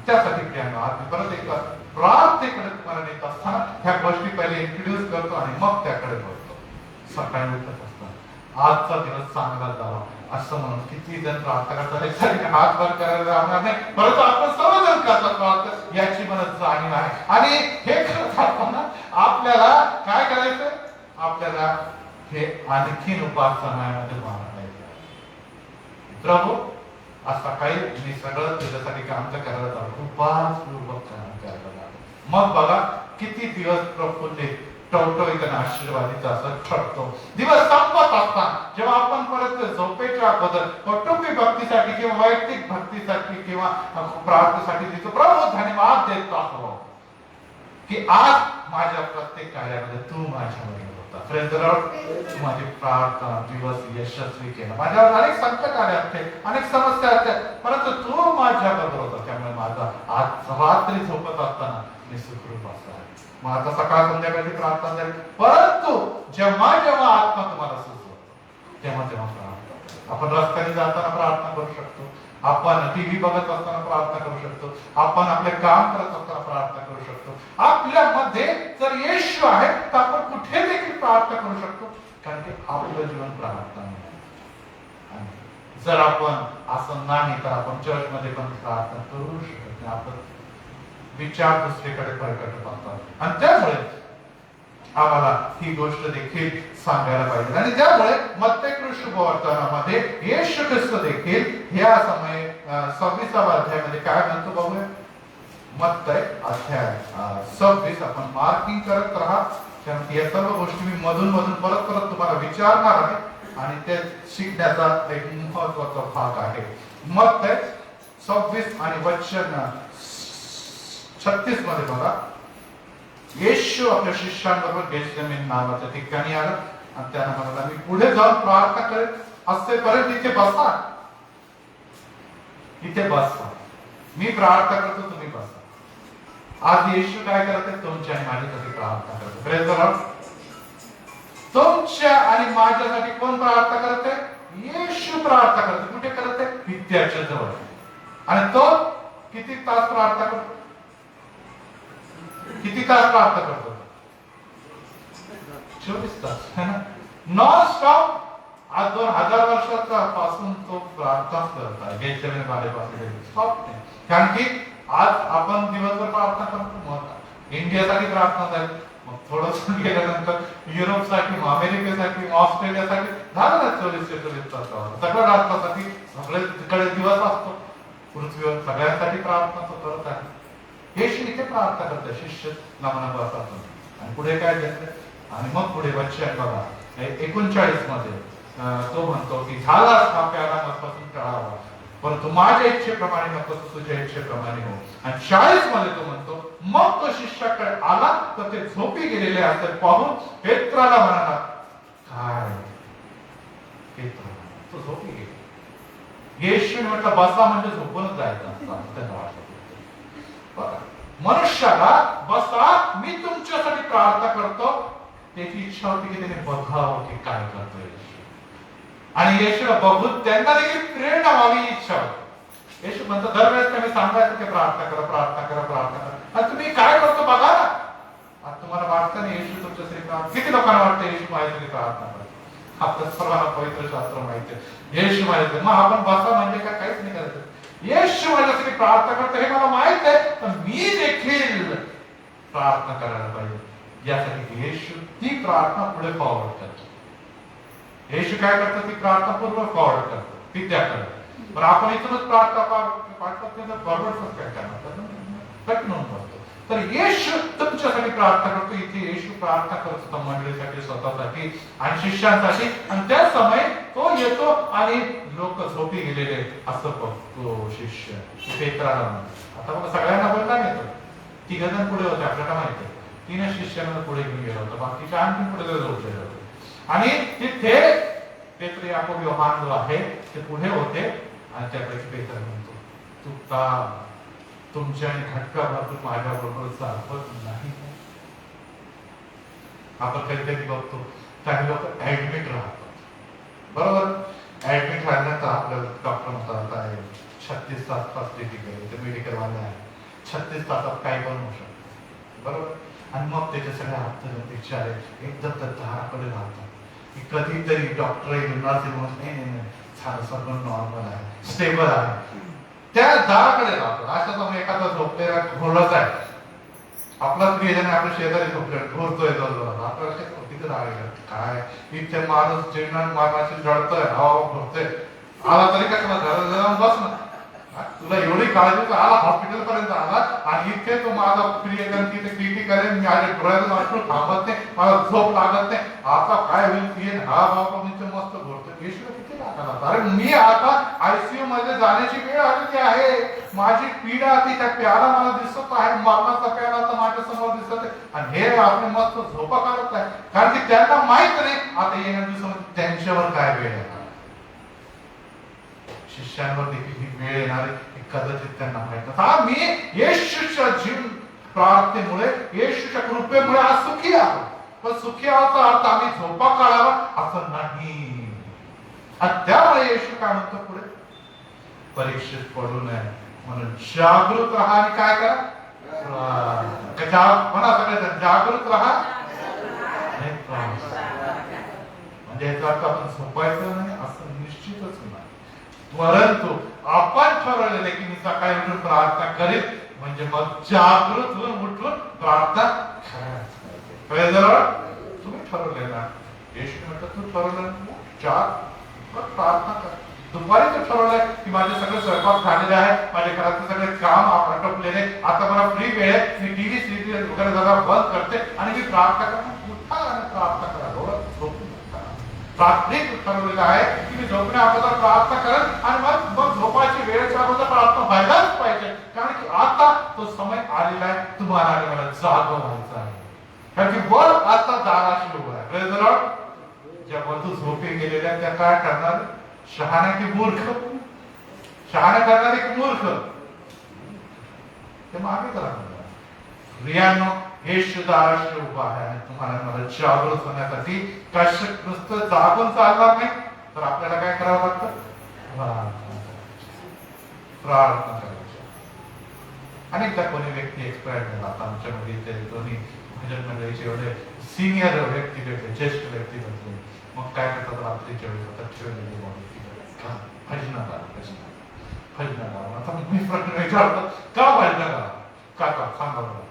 त्यासाठी प्रियांनो आज मी परत एकदा प्रार्थनेकडे तुम्हाला नेत असताना ह्या गोष्टी पहिले इंट्रोड्यूस करतो आणि मग त्याकडे बोलतो. सकाळी उठत असताना आजचा दिवस चांगला जावा असं म्हणून किती जण प्रार्थना करतात, हात वर करायला जाणार नाही, परंतु आपण सर्वजण करतात प्रार्थना, याची मला जाणीव आहे. आणि हे करत असताना आपल्याला काय करायचं, आपल्याला हे आणखीन उपासनामध्ये मानायचं. प्रभू आज सकाळी मी सगळं त्याच्यासाठी काम करायला जातो, उपासपूर्वक काम करायला जातो. मग बघा किती दिवस प्रफुल्लित टवटवीत आणि आशीर्वादित असं ठरतो. दिवस संपत असताना जेव्हा आपण परत झोपेच्या अगोदर कौटुंबिक भक्तीसाठी किंवा वैयक्तिक भक्तीसाठी किंवा प्रार्थनेसाठी तिथं प्रभू धन्यवाद देत असतो की आज माझ्या प्रत्येक कार्यामध्ये तू माझ्यावर होता. Praise the Lord. तू माझी प्रार्थना दिवस यशस्वी केला. माझ्यावर अनेक संकट आले असते, अनेक समस्या असतात, परंतु तू माझ्या बरोबर होता. त्यामुळे माझा आज रात्री झोपत असताना मी सुखरूप असतो. मग आता सकाळ संध्याकाळची प्रार्थना झाली, परंतु जेव्हा जेव्हा आत्मा तुम्हाला सुचवतो तेव्हा तेव्हा प्रार्थना. आपण रस्त्याने जाताना प्रार्थना करू शकतो, आपण टीव्ही बघत असताना प्रार्थना करू शकतो, आपण आपले काम करत असताना प्रार्थना करू शकतो. आपल्यामध्ये जर येशू आहे तर आपण कुठे देखील प्रार्थना करू शकतो, कारण की आपलं जीवन प्रार्थना आहे. जर आपण असं नाही तर आपण चर्च मध्ये पण प्रार्थना करू शकत नाही. आपण विचार दुसरीकडे प्रकट करतात आणि त्यामुळे आम्हाला ही गोष्ट देखील सांगायला पाहिजे. आणि त्यामुळे मत्ते शुभवर्तनामध्ये येशू ख्रिस्त देखील या समय 26व्या अध्यायामध्ये काय म्हणतो बघूया. मत्ते अध्याय 26 आपण मार्किंग करत राहा, कारण या सर्व गोष्टी मी मधून मधून परत परत तुम्हाला विचारणार आहे आणि ते शिकण्याचा एक महत्वाचा भाग आहे. मत्ते 26 आणि वचन 36 मध्ये बघा. येशू आपल्या शिष्यांबरोबर गेतसेमनी नावाच्या ठिकाणी आला आणि त्यांना म्हणाला, मी पुढे जाऊन प्रार्थना करेन, असेपर्यंत इथे बसा, इथे बसा, मी प्रार्थना करतो, तुम्ही बसा. आज येशू काय करते, तुमच्या आणि माझ्यासाठी प्रार्थना करते. Praise the Lord. तुमच्या आणि माझ्यासाठी कोण प्रार्थना करते? येशू प्रार्थना करते. कुठे करते? पित्याच्या जवळ. आणि तो किती तास प्रार्थना करतो? किती तास प्रार्थना करतो? 24 तास. Non stop. आज 2000 वर्षाचा पासून तो प्रार्थना करत आहे. गेटसेमनी बागेपासून स्टॉप नाही. कारण की आज आपण दिवसभर प्रार्थना करतो. मग इंडियासाठी प्रार्थना झाली, मग थोडस गेल्यानंतर युरोपसाठी, अमेरिकेसाठी, ऑस्ट्रेलियासाठी झालं ना 24 तास. सगळं राष्ट्रासाठी सगळीकडे दिवस असतो. पृथ्वीवर सगळ्यांसाठी प्रार्थना तो करत आहे. येशू इथे प्रार्थना करते शिष्य नमनापासून. आणि पुढे काय घेतलं आणि मग पुढे वचन बघा 39 मध्ये तो म्हणतो की झाला हा प्याला मजपासून टळावा, परंतु माझ्या इच्छेप्रमाणे नको तुझ्या इच्छेप्रमाणे हो. आणि 40 मध्ये तो म्हणतो, मग तो शिष्याकडे आला तर ते झोपी गेलेले असते पाहून पेत्राला म्हणाला, काय पेत्रा तो झोपी गेला. येशूने म्हटलं बसा म्हणजे झोपूनच जायचं असतं त्यांना वाटलं. मनुष्याला बसा, मी तुमच्यासाठी प्रार्थना करतो, त्याची इच्छा होती की त्याने बघावं की काय करतोय येशू. आणि येशूला बघून त्यांना देखील प्रेरणा व्हावी इच्छा होती. येशू म्हणतो दरवेळेस त्यांनी सांगायचं की प्रार्थना करा, प्रार्थना करा, प्रार्थना करा. आणि तुम्ही काय करतो बघा ना. आता तुम्हाला वाटतं ना येशू तुमच्यासाठी प्रार्थना, किती लोकांना वाटतं येशू माझ्यासाठी प्रार्थना करतो. आपल्या सर्वांना पवित्र शास्त्र माहिती आहे येशू माझ्यासाठी, मग आपण बसा म्हणजे काय, काहीच नाही करायचं. येशू माझ्यासाठी प्रार्थना करतो हे मला माहित आहे, पण मी देखील प्रार्थना करायला पाहिजे. यासाठी येशू ती प्रार्थना पुढे फॉरवर्ड करतो. येशू काय करतो, ती प्रार्थना पूर्व फॉरवर्ड करतो विद्याकडे. पण आपण इथूनच प्रार्थना पाठवत नाही तर बरोबरच काय करणार, कठीण होऊन बसतो. तर येशू तुमच्यासाठी प्रार्थना करतो. इथे येशू प्रार्थना करत होता मंडळीसाठी, स्वतःसाठी आणि शिष्यांसाठी. आणि त्या समय तो येतो आणि लोक झोपी गेलेले असं बघतो शिष्य पेत्राला. आता बघा सगळ्यांना बोलता येतो. तिघ जण पुढे होते आपल्याला माहिती आहे. 3 शिष्यांना पुढे घेऊन गेला होता, बाकीचे आणखी पुढे झोपलेले होते. आणि तिथे पेत्र, याकोब, योहान जो आहे ते पुढे होते. आणि त्यापैकी पेत्र म्हणतो तू का तुमच्या आणि घटका भरपूर माझ्या बरोबर चालवत नाही. आपण कधीतरी बघतो काही लोक ऍडमिट राहतात, बरोबर. ऍडमिट राहिल्यानंतर आपल्याला डॉक्टर म्हणतात 36 तास ते मेडिकल वाले आहे, 36 तासात काय पण होऊ शकतं, बरोबर. आणि मग त्याच्या सगळ्या विचार एकदम त्या दाराकडे राहतात की कधीतरी डॉक्टर नाही सगळं नॉर्मल आहे, स्टेबल आहे, त्या दाराकडे राहतो. अशा समोर एखादा झोपलेला घोरलाच आहे, आपला प्रियजन आपल्या शेजारी झोपलेला घोरतोय जवळ, आपल्याला तिथे राहिलं काय इथे माणूस जीवनात मारण्याची जळतोय, हवा घोरतोय, आला तरी काय घरात जाऊन बस ना, तुला एवढी काळजी आला हॉस्पिटल पर्यंत आला आणि इथे तो माझा प्रियजन तिथे किती करेन, माझ्या डोळ्यात वाटून थांबत नाही, मला झोप लागत नाही, आता काय होईल हा बाबा म्हणजे मस्त घोरतो. येशूला किती लागला, अरे मी आता आयसीयू मध्ये जाण्याची वेळ आलेली आहे, माझी पीडा ती त्या प्याला मला दिसत आहे, मरणाचा प्याला तर माझ्या समोर दिसत आहे आणि हे आपले मस्त झोपा काढत आहे, कारण की त्यांना माहित नाही आता येण्या दिवसामध्ये त्यांच्यावर काय वेळ आहे. शिष्यांवर देखील ही वेळ येणार आहे कदाचित त्यांना माहित नाही. मी येशूच्या जीवन प्रार्थनेमुळे, येशूच्या कृपेमुळे आज सुखी आहोत. पण सुखी आहोत अर्थ आम्ही झोपा काढावा असं नाही. आणि त्यामुळे येशू काय म्हणतो पुढे, परीक्षेत पडू नये म्हणून जागृत राहा आणि काय करा, म्हणा सगळे जागृत राहा. म्हणजे याचा अर्थ आपण झोपायचं नाही असं निश्चितच नाही, परंतु आपण ठरवलेले की मी सकाळी उठून प्रार्थना करीन म्हणजे मग जागृत होऊन उठून प्रार्थना करायचं. तुम्ही ठरवलेला, येशू म्हणतो तू ठरवलं प्रार्थना कर. दुपारी तर ठरवलंय की माझे सगळे स्वयंपाक झालेले आहे, माझ्या घरातले सगळे काम आटोपलेले, आता मला फ्री वेळ आहे, मी टीव्ही सिरियल वगैरे जरा बंद करते आणि मी प्रार्थना करतो. उठा आणि प्रार्थना करा, झोपून रात्री ठरवलेलं आहे की मी झोपण्या अगोदर प्रार्थना करेन आणि मग झोपायची वेळेच्या अगोदर प्रार्थना व्हायलाच पाहिजे, कारण की आता तो समय आलेला आहे, तुम्हाला आणि मला जागं व्हायचं आहे, कारण की वर आता दाराशी उभा आहे. Praise the Lord. ज्या वधू झोपी गेलेल्या त्या काय करणार, शहाणा की मूर्ख, शहाणा करणारे की मूर्ख, ते मागे करा. रियानो येशू दाराशी उभा आहे आणि तुम्हाला मला जागृत होण्यासाठी कष्ट नुसतं जागून चालणार नाही, तर आपल्याला काय करावं लागतं, प्रार्थना करायची. अनेकदा कोणी व्यक्ती एक्सपायर झाला, आता आमच्यामध्ये ते दोन्ही भजन मंडळीचे एवढे सिनियर व्यक्ती भेटले, ज्येष्ठ व्यक्ती भेटले, मग काय करतात रात्रीच्या वेळेस आता ठेवलेली भजनाला भजनाला. आता मी प्रश्न विचारतो का भजनाला, का सांगा बरं.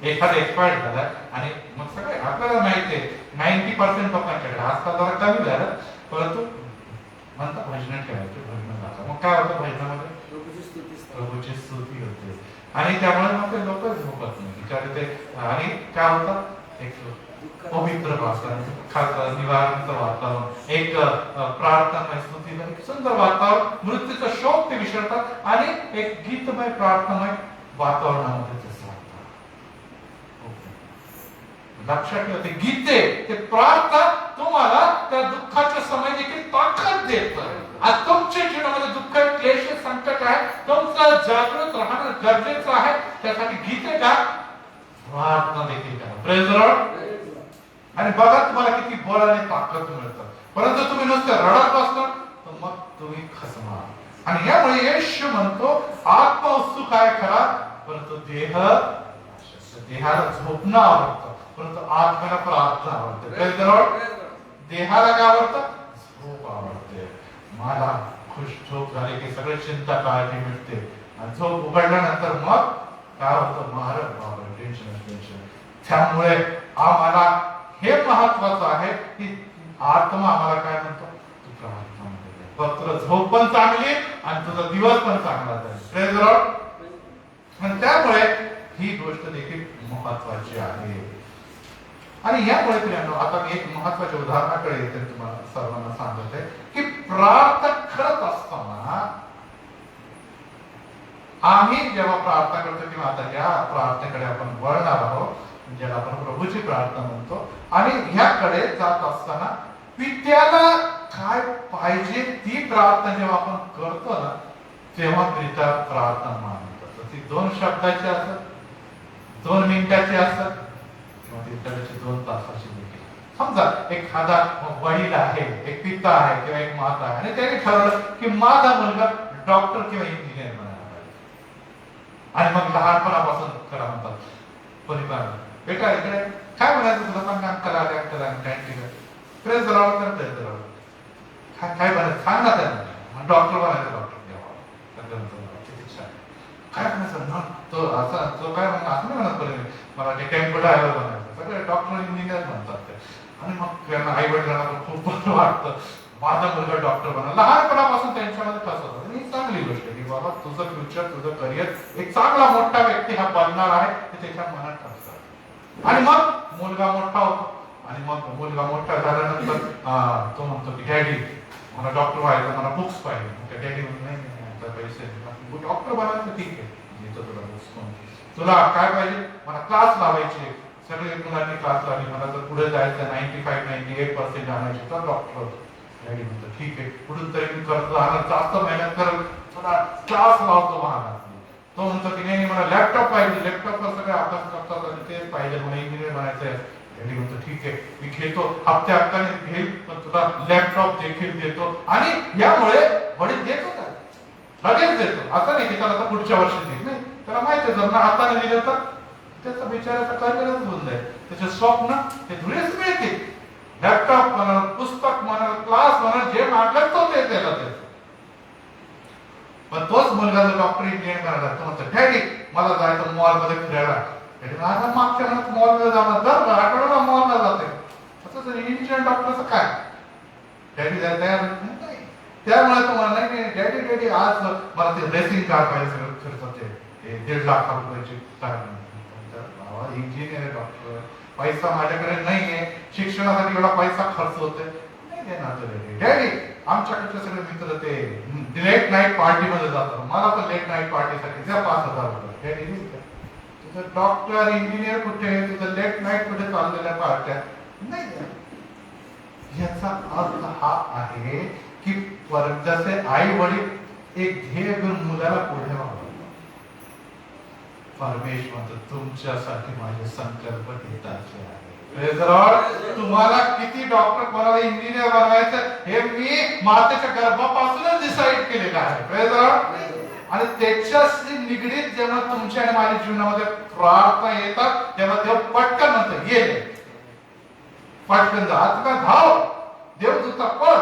एखादा एक्सपायर्ड झाला आणि मग सगळे आपल्याला माहिती आहे 90% लोकांच्याकडे आजकाल जरा कमी झालं, परंतु म्हणतात भजन ठेवायचे, भजन झालं. मग काय होतं भजनामध्ये प्रभूची स्तुती होते आणि त्यामुळे मग ते लोक झोपत नाही बिचारे ते. आणि काय होतं, एक पवित्र वातावरण, निवारणाचं वातावरण, एक प्रार्थनामय स्तुतीमय सुंदर वातावरण, मृत्यूचा शोक ते विसरतात आणि एक गीतमय प्रार्थनामय वातावरणामध्ये ते सांगतात. लक्षात ठेवा, ते गीते, ते प्रार्थना तुम्हाला त्या दुःखाच्या समय देखील ताकद देतं. आज तुमच्या जीवनामध्ये दुःख, क्लेश, संकट आहे, तुमचं जागृत राहणं गरजेचं आहे. त्यासाठी गीते का, प्रार्थना आणि बघा तुम्हाला किती बळ आणि ताकद मिळतं. परंतु तुम्ही नुसते रडत बसणार तर मग तुम्ही खचणार. आणि यामुळे येशू म्हणतो आत्मा उत्सुक आहे खरा, परंतु देहाला झोपणं आवडतं, परंतु आत्म्याला प्रार्थना आवडते. देहाला काय आवडतं? झोप आवडते. मला खुश झोप झाली की सगळी चिंता काळजी मिळते, आणि झोप उघडल्यानंतर मग काय होतं? मारत टेन्शन. त्यामुळे आम्हाला हे महत्वाचं आहे की आत्मा आम्हाला काय म्हणतो? तू प्रार्थना मध्ये फक्त झोप पण चांगली आणि तुझा दिवस पण चांगला जाईल. Praise the Lord. आणि त्यामुळे ही गोष्ट देखील महत्वाची आहे. आणि यामुळे प्रियांनो, आता मी एक महत्वाच्या उदाहरणाकडे येते, तुम्हाला सर्वांना सांगत आहे की प्रार्थना करत असताना आम्ही जेव्हा प्रार्थना करतो किंवा आता या प्रार्थनेकडे आपण वळणार आहोत, ज्याला आपण प्रभूची प्रार्थना म्हणतो, आणि ह्याकडे जात असताना पित्याला काय पाहिजे ती प्रार्थना जेव्हा आपण करतो ना, तेव्हा पिता प्रार्थना मानतात. ती 2 शब्दाची असतात, 2 मिनिटाची असतात, किंवा ती 2 तासाची देखील. समजा एखादा वडील आहे, एक पिता आहे किंवा एक माता आहे, आणि त्याने ठरवलं की माझा मुलगा डॉक्टर किंवा इंजिनियर बनायला पाहिजे, आणि मग लहानपणापासून करा म्हणतात परिवार, बेटा इकडे काय म्हणायचं तुला, सांग अंकल आले, प्रेज द लॉर्ड कर, प्रेज द लॉर्ड. काय बनायचं सांग ना त्यांना. डॉक्टर बनायचं, डॉक्टर काय म्हणायचं ना, तो काय म्हणा, असं नाही म्हणत पहिले मला ते टेम्पो ड्रायव्हर बनायचं, सगळे डॉक्टर इंजिनियर म्हणतात ते. आणि मग त्यांना आई वडिलांना पण खूप बरं वाटतं माझा मुलगा डॉक्टर बनला. लहानपणापासून त्यांच्यामध्ये कसं होतं, ही चांगली गोष्ट आहे की बाबा तुझं फ्युचर, तुझं करिअर एक चांगला मोठा व्यक्ती हा बनणार आहे, ते त्याच्या मनात असतं. आणि मग मुलगा मोठा होतो, आणि मग मुलगा मोठा झाल्यानंतर तो म्हणतो की डॅडी मला डॉक्टर व्हायचं, मला बुक्स पाहिजे. डॅडी म्हणून नाही पैसे डॉक्टर बनायचं, ठीक आहे देतो तुला बुक्स. तुला काय पाहिजे? मला क्लास लावायचे, सगळे मुलांनी क्लास लावली, मला जर पुढे जायचं 95-98% आणायचे तर डॉक्टर होतो. डॅडी म्हणतो ठीक आहे, कुठून तरी मी करतो, जास्त मेहनत करेल, तुला क्लास लावतो महाराज. तो म्हणतो की नाही मला लॅपटॉप पाहिजे, लॅपटॉपवर सगळे अभ्यास करतात आणि तेच पाहिजे, मला इंजिनियर बनायचं आहे. डॅडी म्हणतो ठीक आहे मी घेतो, हप्त्याने घेईल, पण तुला लॅपटॉप देखील देतो. आणि यामुळे वडील देतो का लगेच देतो, असं नाही की त्याला आता पुढच्या वर्षी देईल, नाही, त्याला माहिती आहे जर ना हाताने दिलं तर त्याचा बिचाराचा करिअरच होऊन जाईल, त्याचे स्वप्न ते धुळेच मिळतील. लॅपटॉप म्हणा, पुस्तक म्हणा, क्लास म्हणा, जे मागलं तो ते त्याला देतो. पण तोच मुलगा जो डॉक्टर इंजिनियर करायला तो म्हणतो डॅडी मला जायचं मॉल मध्ये फिरायला. आता मागच्या महिन्यात मॉल मध्ये जाणार, दर आठवड्याला मॉलला जाते, असं इंजिनियर डॉक्टरचं काय? डॅडी जायला तयार नाही. त्यामुळे तो म्हणला नाही डॅडी आज मला ते रेसिंग कार पाहिजे, सगळं खर्च ते 1.5 लाख रुपयाची कार. इंजिनियर डॉक्टर, पैसा माझ्याकडे नाहीये, शिक्षणासाठी एवढा पैसा खर्च होतोय, नाही देणार तो डॅडी. आमच्याकडचे सगळे मित्र ते लेट नाईट पार्टी मध्ये जातात, मला पण लेट नाईट पार्टीसाठी द्या 5,000 रुपये. डॅडी तुझं डॉक्टर इंजिनियर कुठे, तुझं लेट नाईट कुठे चाललेल्या पार्ट्या नाही द्या. याचा अर्थ हा आहे की जसे आई वडील एक ध्येय घेऊन मुलाला पुढे वाढवतात, परमेश्वर म्हणतो तुमच्यासाठी माझे संकल्प हिताचे आहे. तुम्हाला किती डॉक्टर बनायला, इंजिनियर बनायचं हे मी मातेच्या गर्भापासूनच डिसाईड केलेलं आहे. आणि त्याच्याशी निगडीत जेव्हा तुमच्या आणि माझ्या जीवनामध्ये प्रार्थना येतात तेव्हा देव पटकन म्हणतो गेले, पटकन जा, आता काय धाव, देवदूता पळ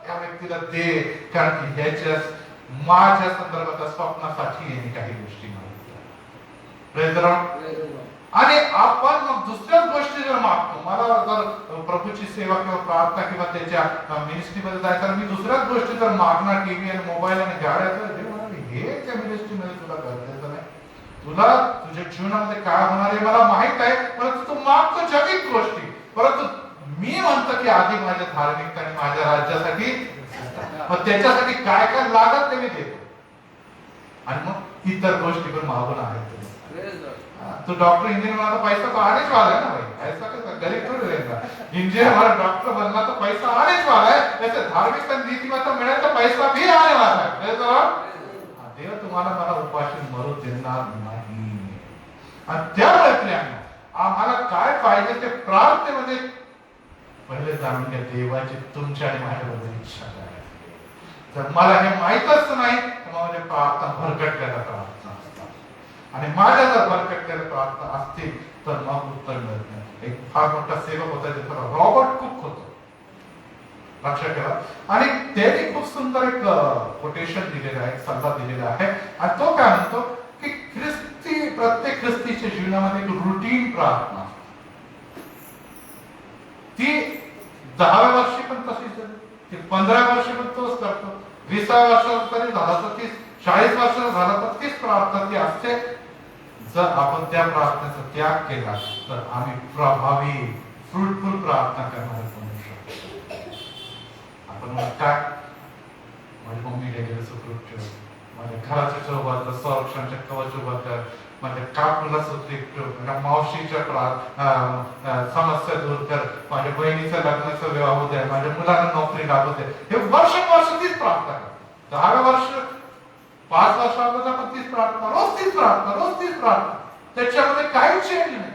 त्या व्यक्तीला दे, कारण की ह्याच्या माझ्या संदर्भात स्वप्नासाठी यांनी काही गोष्टी मागितल्या. आणि आपण मग दुसऱ्याच गोष्टी जर मागतो, मला जर प्रभूची सेवा किंवा प्रार्थना किंवा त्याच्या मिनिस्ट्रीमध्ये जायचं, मी दुसऱ्याच गोष्टी जर मागणार, टीव्ही आणि मोबाईल आणि गाड्या, तर हे त्या मिनिस्ट्रीमध्ये तुला गरजेचं नाही. तुला तुझ्या जीवनामध्ये काय होणार आहे मला माहित आहे, परंतु तू मागतो जगित गोष्टी, परंतु मी म्हणतो की आधी माझ्या धार्मिकता आणि माझ्या राज्यासाठी, मग त्याच्यासाठी काय काय लागत ते मी देतो, आणि मग इतर गोष्टी पण मागून आहेत. तू डॉक्टर इंजिनियर मला पैसा तो आनेच वाला है ना भाई, ऐसा कैसा गरीब थोड़ी रहेगा. इंजिनियर वाला डॉक्टर बनना तो पैसा आनेच वाला है, ऐसे धार्मिक नीतिमत्ता मिळेल तर पैसा भी आने वाला है. देव तुम्हाला मला उपाशी मरू देणार नाही. आणि त्यामुळे आम्हाला काय पाहिजे ते प्रार्थनेमध्ये पहिले जाणून घ्या देवाची तुमच्या आणि माझ्याबद्दल इच्छा काय आहे. जर मला हे माहीतच नाही तर माझे प्रार्थना भरकटलेल्या प्रार्थना असतात आणि माझ्या जर भरकटलेल्या प्रार्थना असतील तर मग उत्तर मिळत नाही. एक फार मोठा सेवक होता ज्याचा रॉबर्ट कुक होतो, लक्षात ठेवा. आणि त्यांनी खूप सुंदर एक कोटेशन दिलेलं आहे, सल्ला दिलेला आहे आणि तो काय म्हणतो की प्रत्येक ख्रिस्तीच्या जीवनामध्ये एक रुटीन प्रार्थना, ती 10व्या वर्षी पण तशीच आहे, ती 15 वर्षी पण तोच करतो, 20व्या वर्षात तरी झाला तर 30, 40 वर्षात झाला तर तीच प्रार्थना ती असते. जर आपण त्या प्रार्थनेचा त्याग केला तर आम्ही प्रभावी फ्रुटफुल प्रार्थना करणार बनू शकतो. आपण काय माझी मम्मी गेलेलं सुखरूप ठेव, माझ्या घराच्या चौबाजूला संरक्षणाच्या कवच उभं कर, माझ्या काकूला सुखरूप ठेव, माझ्या मावशीच्या समस्या दूर कर, माझ्या बहिणीचं लग्नाचा विवाह होऊ दे, माझ्या मुलांना नोकरी लागू दे. हे वर्ष तीच प्रार्थना कर. 10व्या वर्ष 5 वर्षामध्ये आपण तीच प्रार्थना, रोज तीच प्रार्थना, रोज तीच प्रार्थना, त्याच्यामध्ये काही चेंज नाही.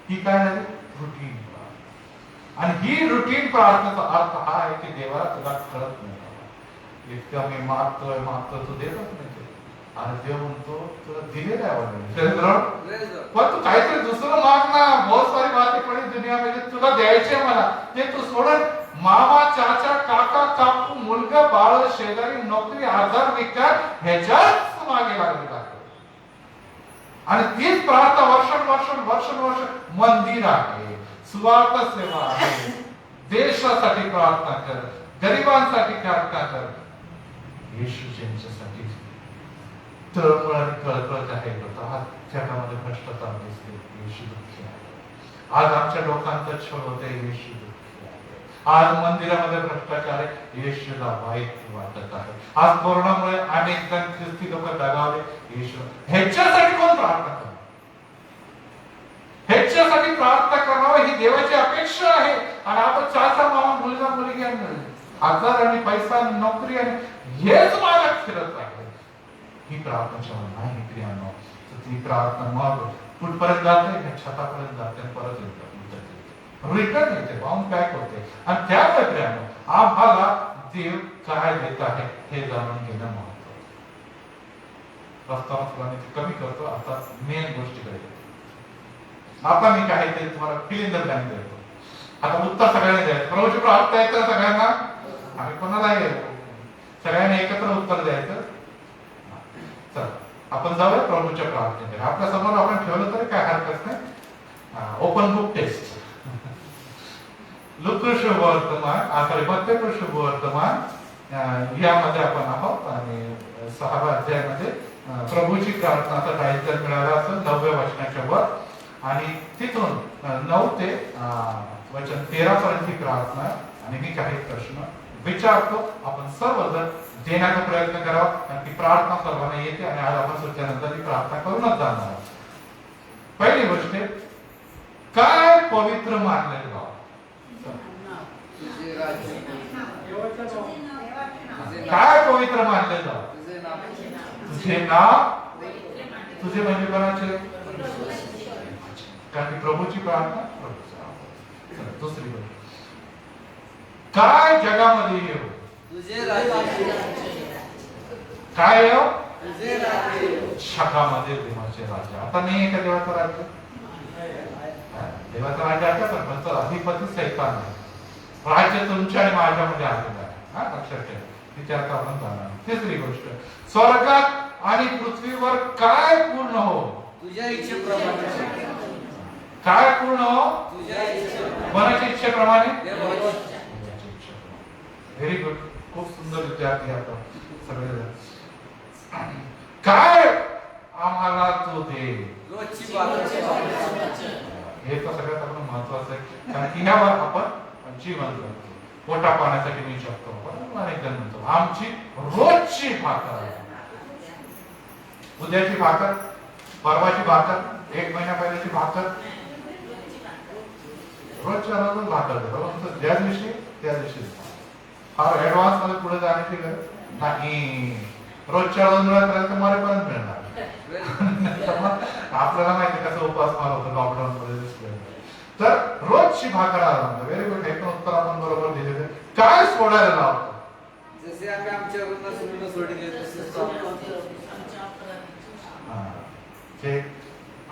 ही काय झाली? रुटीन प्रार्थना. आणि ही रुटीन प्रार्थनेचा अर्थ हा आहे की देवा तुला कळत नाही, इतकं मी मागतोय तू देतच नाही. आणि देव म्हणतो तुला दिलेलं आहे, पण तू काहीतरी दुसरं माग ना. बहुत सारी बातें पडी दुनिया मध्ये, तुला द्यायचे मला ते तू सोडून मामा, चाचा, काका, काकू, मुलगा, बाळ, शेजारी, नोकरी, आजार, विकार ह्याच्याच मागे लागलेला आहे. आणि तीच प्रार्थना वर्ष मंदिर आहे, सुवार्थ सेवा आहे, देशासाठी प्रार्थना कर, गरिबांसाठी प्रार्थना कर. येशू ज्यांच्यासाठी तळमळ आणि कळकळ जाहीर करतो. आज जगामध्ये भ्रष्टाचार दिसते, येशू दुःखी आहे. आज आमच्या लोकांचा छळ होते, येशू दुःखी आहे. आज मंदिरामध्ये भ्रष्टाचार आहे, येशूला वाईट वाटत आहे. आज कोरोनामुळे अनेक जण ख्रिस्ती लोक दगावले, येशू. ह्याच्यासाठी कोण प्रार्थना करतो? ह्याच्यासाठी प्रार्थना करावं ही देवाची अपेक्षा आहे. आणि आपण चाचा, मामा, मुलगा, मुलगी आणि आजार आणि पैसा आणि नोकरी आणि हेच माझ्या फिरत आहे. ही प्रार्थना नाही प्रियानो. ती प्रार्थना मग कुठपर्यंत जाते? छतापर्यंत जाते, परत रिटर्न येते, बाउंड बॅक होते. आणि त्यामुळे प्रियानो आम्हाला देव काय देत आहे हे जाणून घेणं महत्वाचं. प्रस्ताव कमी करतो, आता मेन गोष्टीकडे येतो. आता मी काय ते तुम्हाला फिल इन द ब्लँक देतो. आता उत्तर सगळ्यांना द्यायचं. प्रभूची प्रार्थना येतं सगळ्यांना, आम्ही कोणाला सगळ्यांना एकत्र उत्तर द्यायचं. चल आपण जाऊया प्रभूच्या प्रार्थनेकडे. आपल्या समोर आपण ठेवलं तरी काय हरकत नाही. Open book test. लूका शुभवर्तमान, सॉरी मत्ती शुभवर्तमान यामध्ये आपण आहोत आणि 6व्या अध्यायामध्ये प्रभूची प्रार्थनाचा टायटल मिळाला असेल 9व्या वचनाच्या वर. आणि तिथून 9 ते वचन 13 पर्यंत प्रार्थना. आणि मी काही प्रश्न विचारतो, आपण सर्वजण देण्याचा प्रयत्न करावा, कारण ती प्रार्थना सर्वांना येते आणि आज आपण सुट्ट्यानंतर ती प्रार्थना करूनच जाणार आहोत. पहिली गोष्ट, काय पवित्र मानले जावं? काय पवित्र मानले जावं? तुझे नाव. तुझे म्हणजे कोणाचे? कारण प्रभूची प्रार्थना प्रभूचा. दुसरी गोष्ट, काय जगामध्ये येऊ? काय येऊ? जगामध्ये देवाचे राज्य. आता नाही आहे का देवाचं राज्य? देवाचं राज्य आहे, पण त्याचा अधिपती सैतान आहे. राज्य तुमच्या आणि माझ्यामध्ये आलेलं आहे, लक्षात ठेवा. विचारता आपण जाणार. तिसरी गोष्ट, स्वर्गात आणि पृथ्वीवर काय पूर्ण हो? तुझ्या इच्छेप्रमाणे. काय पूर्ण हो? तुझ्या इच्छेप्रमाणे. कोणाच्या इच्छेप्रमाणे? देवाच्या. Very good. खूप सुंदर विद्यार्थी आता सगळे. काय आम्हाला तू दे? रोजची भाकरी. हे तर सगळ्यात आपण महत्वाचं आहे, कारण की ह्यावर आपण जीवन करतो. पोटा पाण्यासाठी मी शकतो, पण अनेक जण म्हणतो आमची रोजची भाकर आहे. उद्याची भाकर, परवाची भाकर, 1 महिना पहिल्याची भाकर, रोजच्या रोज भाकर दे. ज्या दिवशी त्या दिवशी. फार ऍडव्हान्स मध्ये पुढे जाण्याची गरज नाही. रोजच्या रोज मिळत राहिलं तर मरेपर्यंत मिळणार. आपल्याला माहिती कसं उपास मार होतो लॉकडाऊन मध्ये. तर रोजची भाकर आराम. Very good. हे पण उत्तर आपण बरोबर दिलेलं. काय सोडायला लावतो? जसे आम्ही आमच्या ऋण सोडले तसेच जे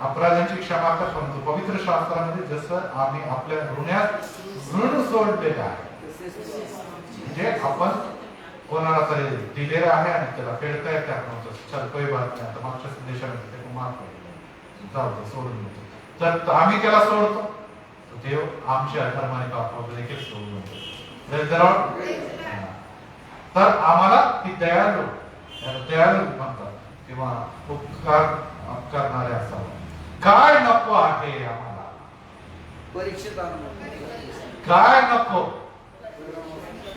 अपराधांची क्षमा कर, परंतु पवित्र शास्त्रामध्ये जसं आम्ही आपल्या ऋणात ऋण सोडलेलं आहे, म्हणजे आपण कोणाला तरी दिलेलं आहे आणि त्याला फेडता येते, आपण चल काही बात नाही, आता मागच्या संदेशामध्ये ते माफ केलं, जाऊ दे, सोडून देतो. तर आम्ही त्याला सोडतो, देव आमच्या धर्माने पाप देखील सोडून देतो. तर आम्हाला ती दयाळू म्हणतात किंवा उपकार करणारे असावं. काय नको आहे आम्हाला? परीक्षेत काय नको?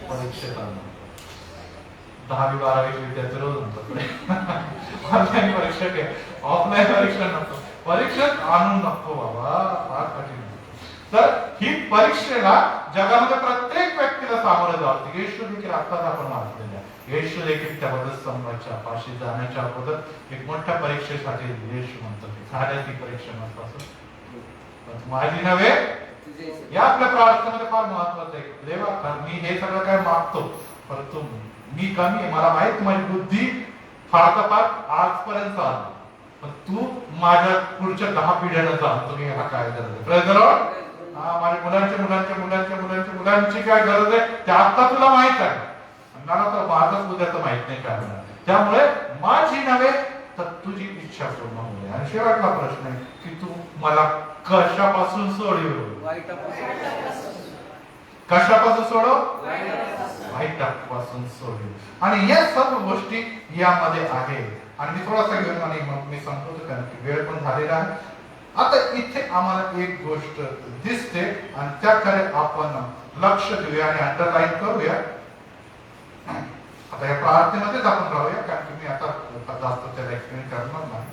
परीक्षेत 10वी 12वी विद्यार्थी रोज म्हणतात ऑनलाईन परीक्षा घे, ऑफलाईन परीक्षा नको, परीक्षेत आणू नको बाबा, फार कठीण. तर ही परीक्षेला जगामध्ये प्रत्येक व्यक्तीला सामोरं जावं. येशू देखील आताच आपण वाचलेलं आहे, येशू देखील त्या वधस्तंभाच्या पाशी जाण्याच्या अगोदर एक मोठ्या परीक्षेसाठी येशू म्हणतो की झाल्या ती परीक्षा नसताच माझी नव्हे. या आपल्या प्रार्थनेमध्ये फार महत्वाचं आहे. देवा, मी हे सगळं काय मागतो, परंतु मी कमी आहे, मला माहित माझी बुद्धी फार तर फार आजपर्यंत आली, पण तू माझ्या पुढच्या 10 पिढ्यांना जाण, तुम्ही ह्याला काय गरज आहे? माझ्या मुलांची काय गरज आहे ते आता तुला माहित आहे, मला तर माझंच उद्याचं माहित नाही काय होणार. त्यामुळे माझी नव्हे तर तुझी इच्छा पूर्ण होईल. आणि शेवटला प्रश्न आहे की तू मला कशापासून सोडव? कशापासून सोडव? वाईटापासून सोडव. आणि या सर्व गोष्टी यामध्ये आहे. आणि मी थोडासा घेऊन आणि मग मी संपवतो, कारण की वेळ पण झालेला आहे. आता इथे आम्हाला एक गोष्ट दिसते आणि त्याकडे आपण लक्ष देऊया आणि अंडरलाईन करूया. आता या प्रार्थनेमध्येच आपण राहूया, कारण की मी आता जास्त त्याला एक्सप्लेन करणार नाही.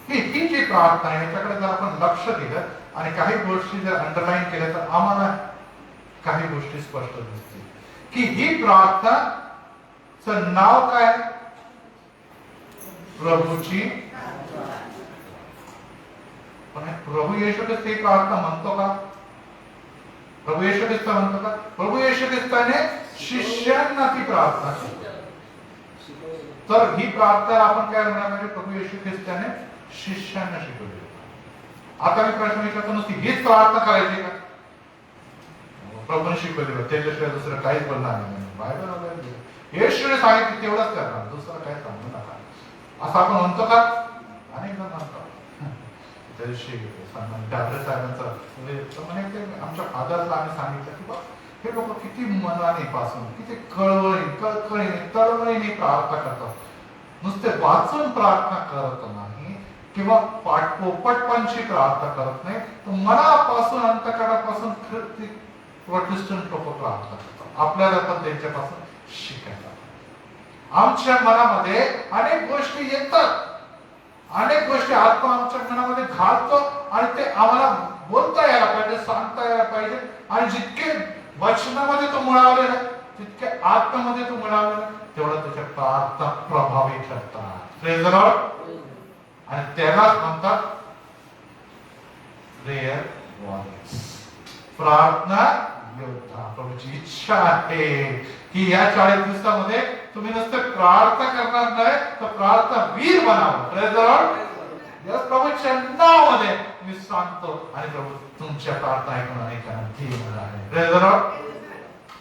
ही जी प्रार्थना आहे याच्याकडे जर आपण लक्ष दिलं आणि काही गोष्टी जर अंडरलाईन केल्या तर आम्हाला काही गोष्टी स्पष्ट दिसतील की ही प्रार्थनाचं नाव काय? प्रभूची. पण प्रभू येशू ख्रिस्त ही प्रार्थना म्हणतो का? प्रभू येशू ख्रिस्त म्हणतो का? प्रभू येशू ख्रिस्ताने शिष्यांना ती प्रार्थना केली. तर ही प्रार्थना आपण काय म्हणणार? म्हणजे प्रभू येशू ख्रिस्ताने शिष्यांना शिकवली. आता मी प्रश्न विचारतो, नुसती हीच प्रार्थना करायची का? प्रभूने शिकवली, त्याच्याशिवाय दुसरं काहीच बोलणार नाही. बायबल येशूने सांगितलं तेवढंच करणार, दुसरं काही सांगू नका, असं आपण म्हणतो का? अनेक जण म्हणतो. त्या दिवशी डाबरे साहेबांचं आमच्या फादरला आम्ही सांगितलं की बा हे लोक किती मनाने पासून, किती कळकळीने तळमळीने प्रार्थना करतात, नुसते वाचून प्रार्थना करत नाही किंवा पोपटपणची प्रार्थना करत नाही, तर मनापासून अंतःकरणापासून प्रोटेस्टंट लोक प्रार्थना करतात. आपल्याला पण त्यांच्यापासून शिकायला. आमच्या मनामध्ये अनेक गोष्टी येतात, अनेक गोष्टी आत्मा आमच्या मनामध्ये घालतो आणि ते आम्हाला बोलता यायला पाहिजे, सांगता यायला पाहिजे. आणि जितके वचनामध्ये तो मिळालेला तितके आत्म्यामध्ये तो मिळालेला तेवढं त्याच्या प्रार्थना प्रभावी ठरतात. Praise the Lord. आणि त्यालाच म्हणतात प्रेयर वॉरियर्स, प्रार्थना योद्धा. प्रभूची इच्छा आहे की या 40 दिवसामध्ये तुम्ही नुसतं प्रार्थना करणार नाही तर प्रार्थना वीर बनावं. Praise the Lord. या प्रभूच्या नावामध्ये मी सांगतो आणि प्रभू तुमच्या प्रार्थना ऐकून अनेकांना देणार आहे. Praise the Lord.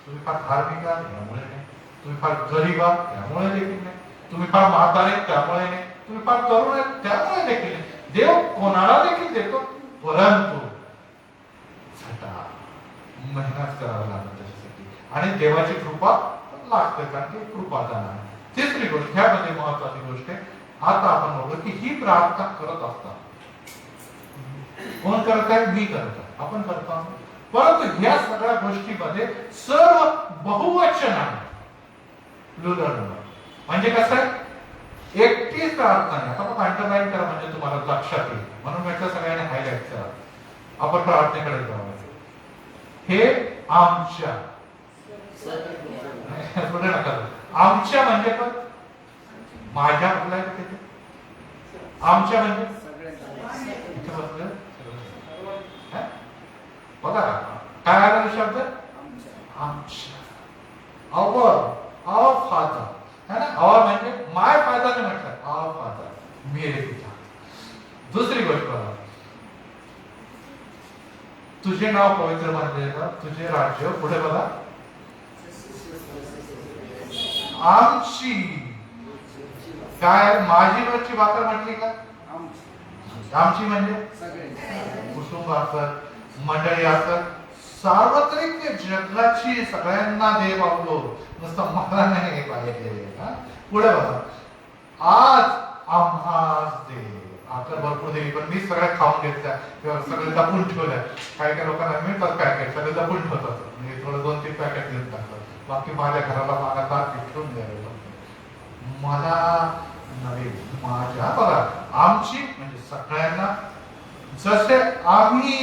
तुम्ही फार धार्मिक आहात त्यामुळे नाही, तुम्ही फार गरीब आहात त्यामुळे देखील नाही, तुम्ही फार म्हातारे त्यामुळे नाही, तुम्ही फार तरुण आहेत त्यामुळे देखील नाही. देव कोणाला देखील देतो, परंतु मेहनत करावी लागते त्याच्यासाठी आणि देवाची कृपा लागते, कारण की कृपादान आहे. तिसरी गोष्ट, ह्यामध्ये महत्वाची गोष्ट आहे, आता आपण बघू की ही प्रार्थना करत असतात. कोण करत आहे? मी करत आहे, आपण करतो. परंतु ह्या सगळ्या गोष्टीमध्ये सर्व बहुवचन आहे. म्हणजे कसं आहे? एकटीच प्रार्थना आहे. आता आपण अंडरलाईन करा म्हणजे तुम्हाला लक्षात येईल, म्हणून म्हटलं सगळ्यांनी हायलाइट करा. आपण प्रार्थनेकडे जाऊ. हे आमच्या पुढे नका, आमच्या म्हणजे पण माझ्या आमच्या म्हणजे इथे बसले बघा काय आला शब्द आमच्या, आवर फादर है ना. आवर म्हणजे माय फादर ने म्हटलं आवर फादर मेरे पिता. दुसरी गोष्ट बघा, तुझे नाव पवित्र मानले, तुझे राज्य, पुढे बघा आमची, काय माझी वरची भाकर म्हटली का, आमची म्हणजे कुटुंब असत, मंडळी असत, सार्वत्रिक जगाची सगळ्यांना दे बाबलो, नुसतं मला नाही पाहिजे. पुढे बघा आज आम्हास दे. भाकर भरपूर दिली पण मी सगळ्या खाऊन घेतल्या किंवा सगळे जपून ठेवल्या. काही काही लोकांना मिळतात पॅकेट, सगळे जपून ठेवतात, म्हणजे थोडं 2-3 पॅकेट घेऊन टाकतात. बाकी माझ्या घराला मला ताट ठेवून द्यावे, मला नव्हे माझ्या. बघा आमची म्हणजे सगळ्यांना, जसे आम्ही,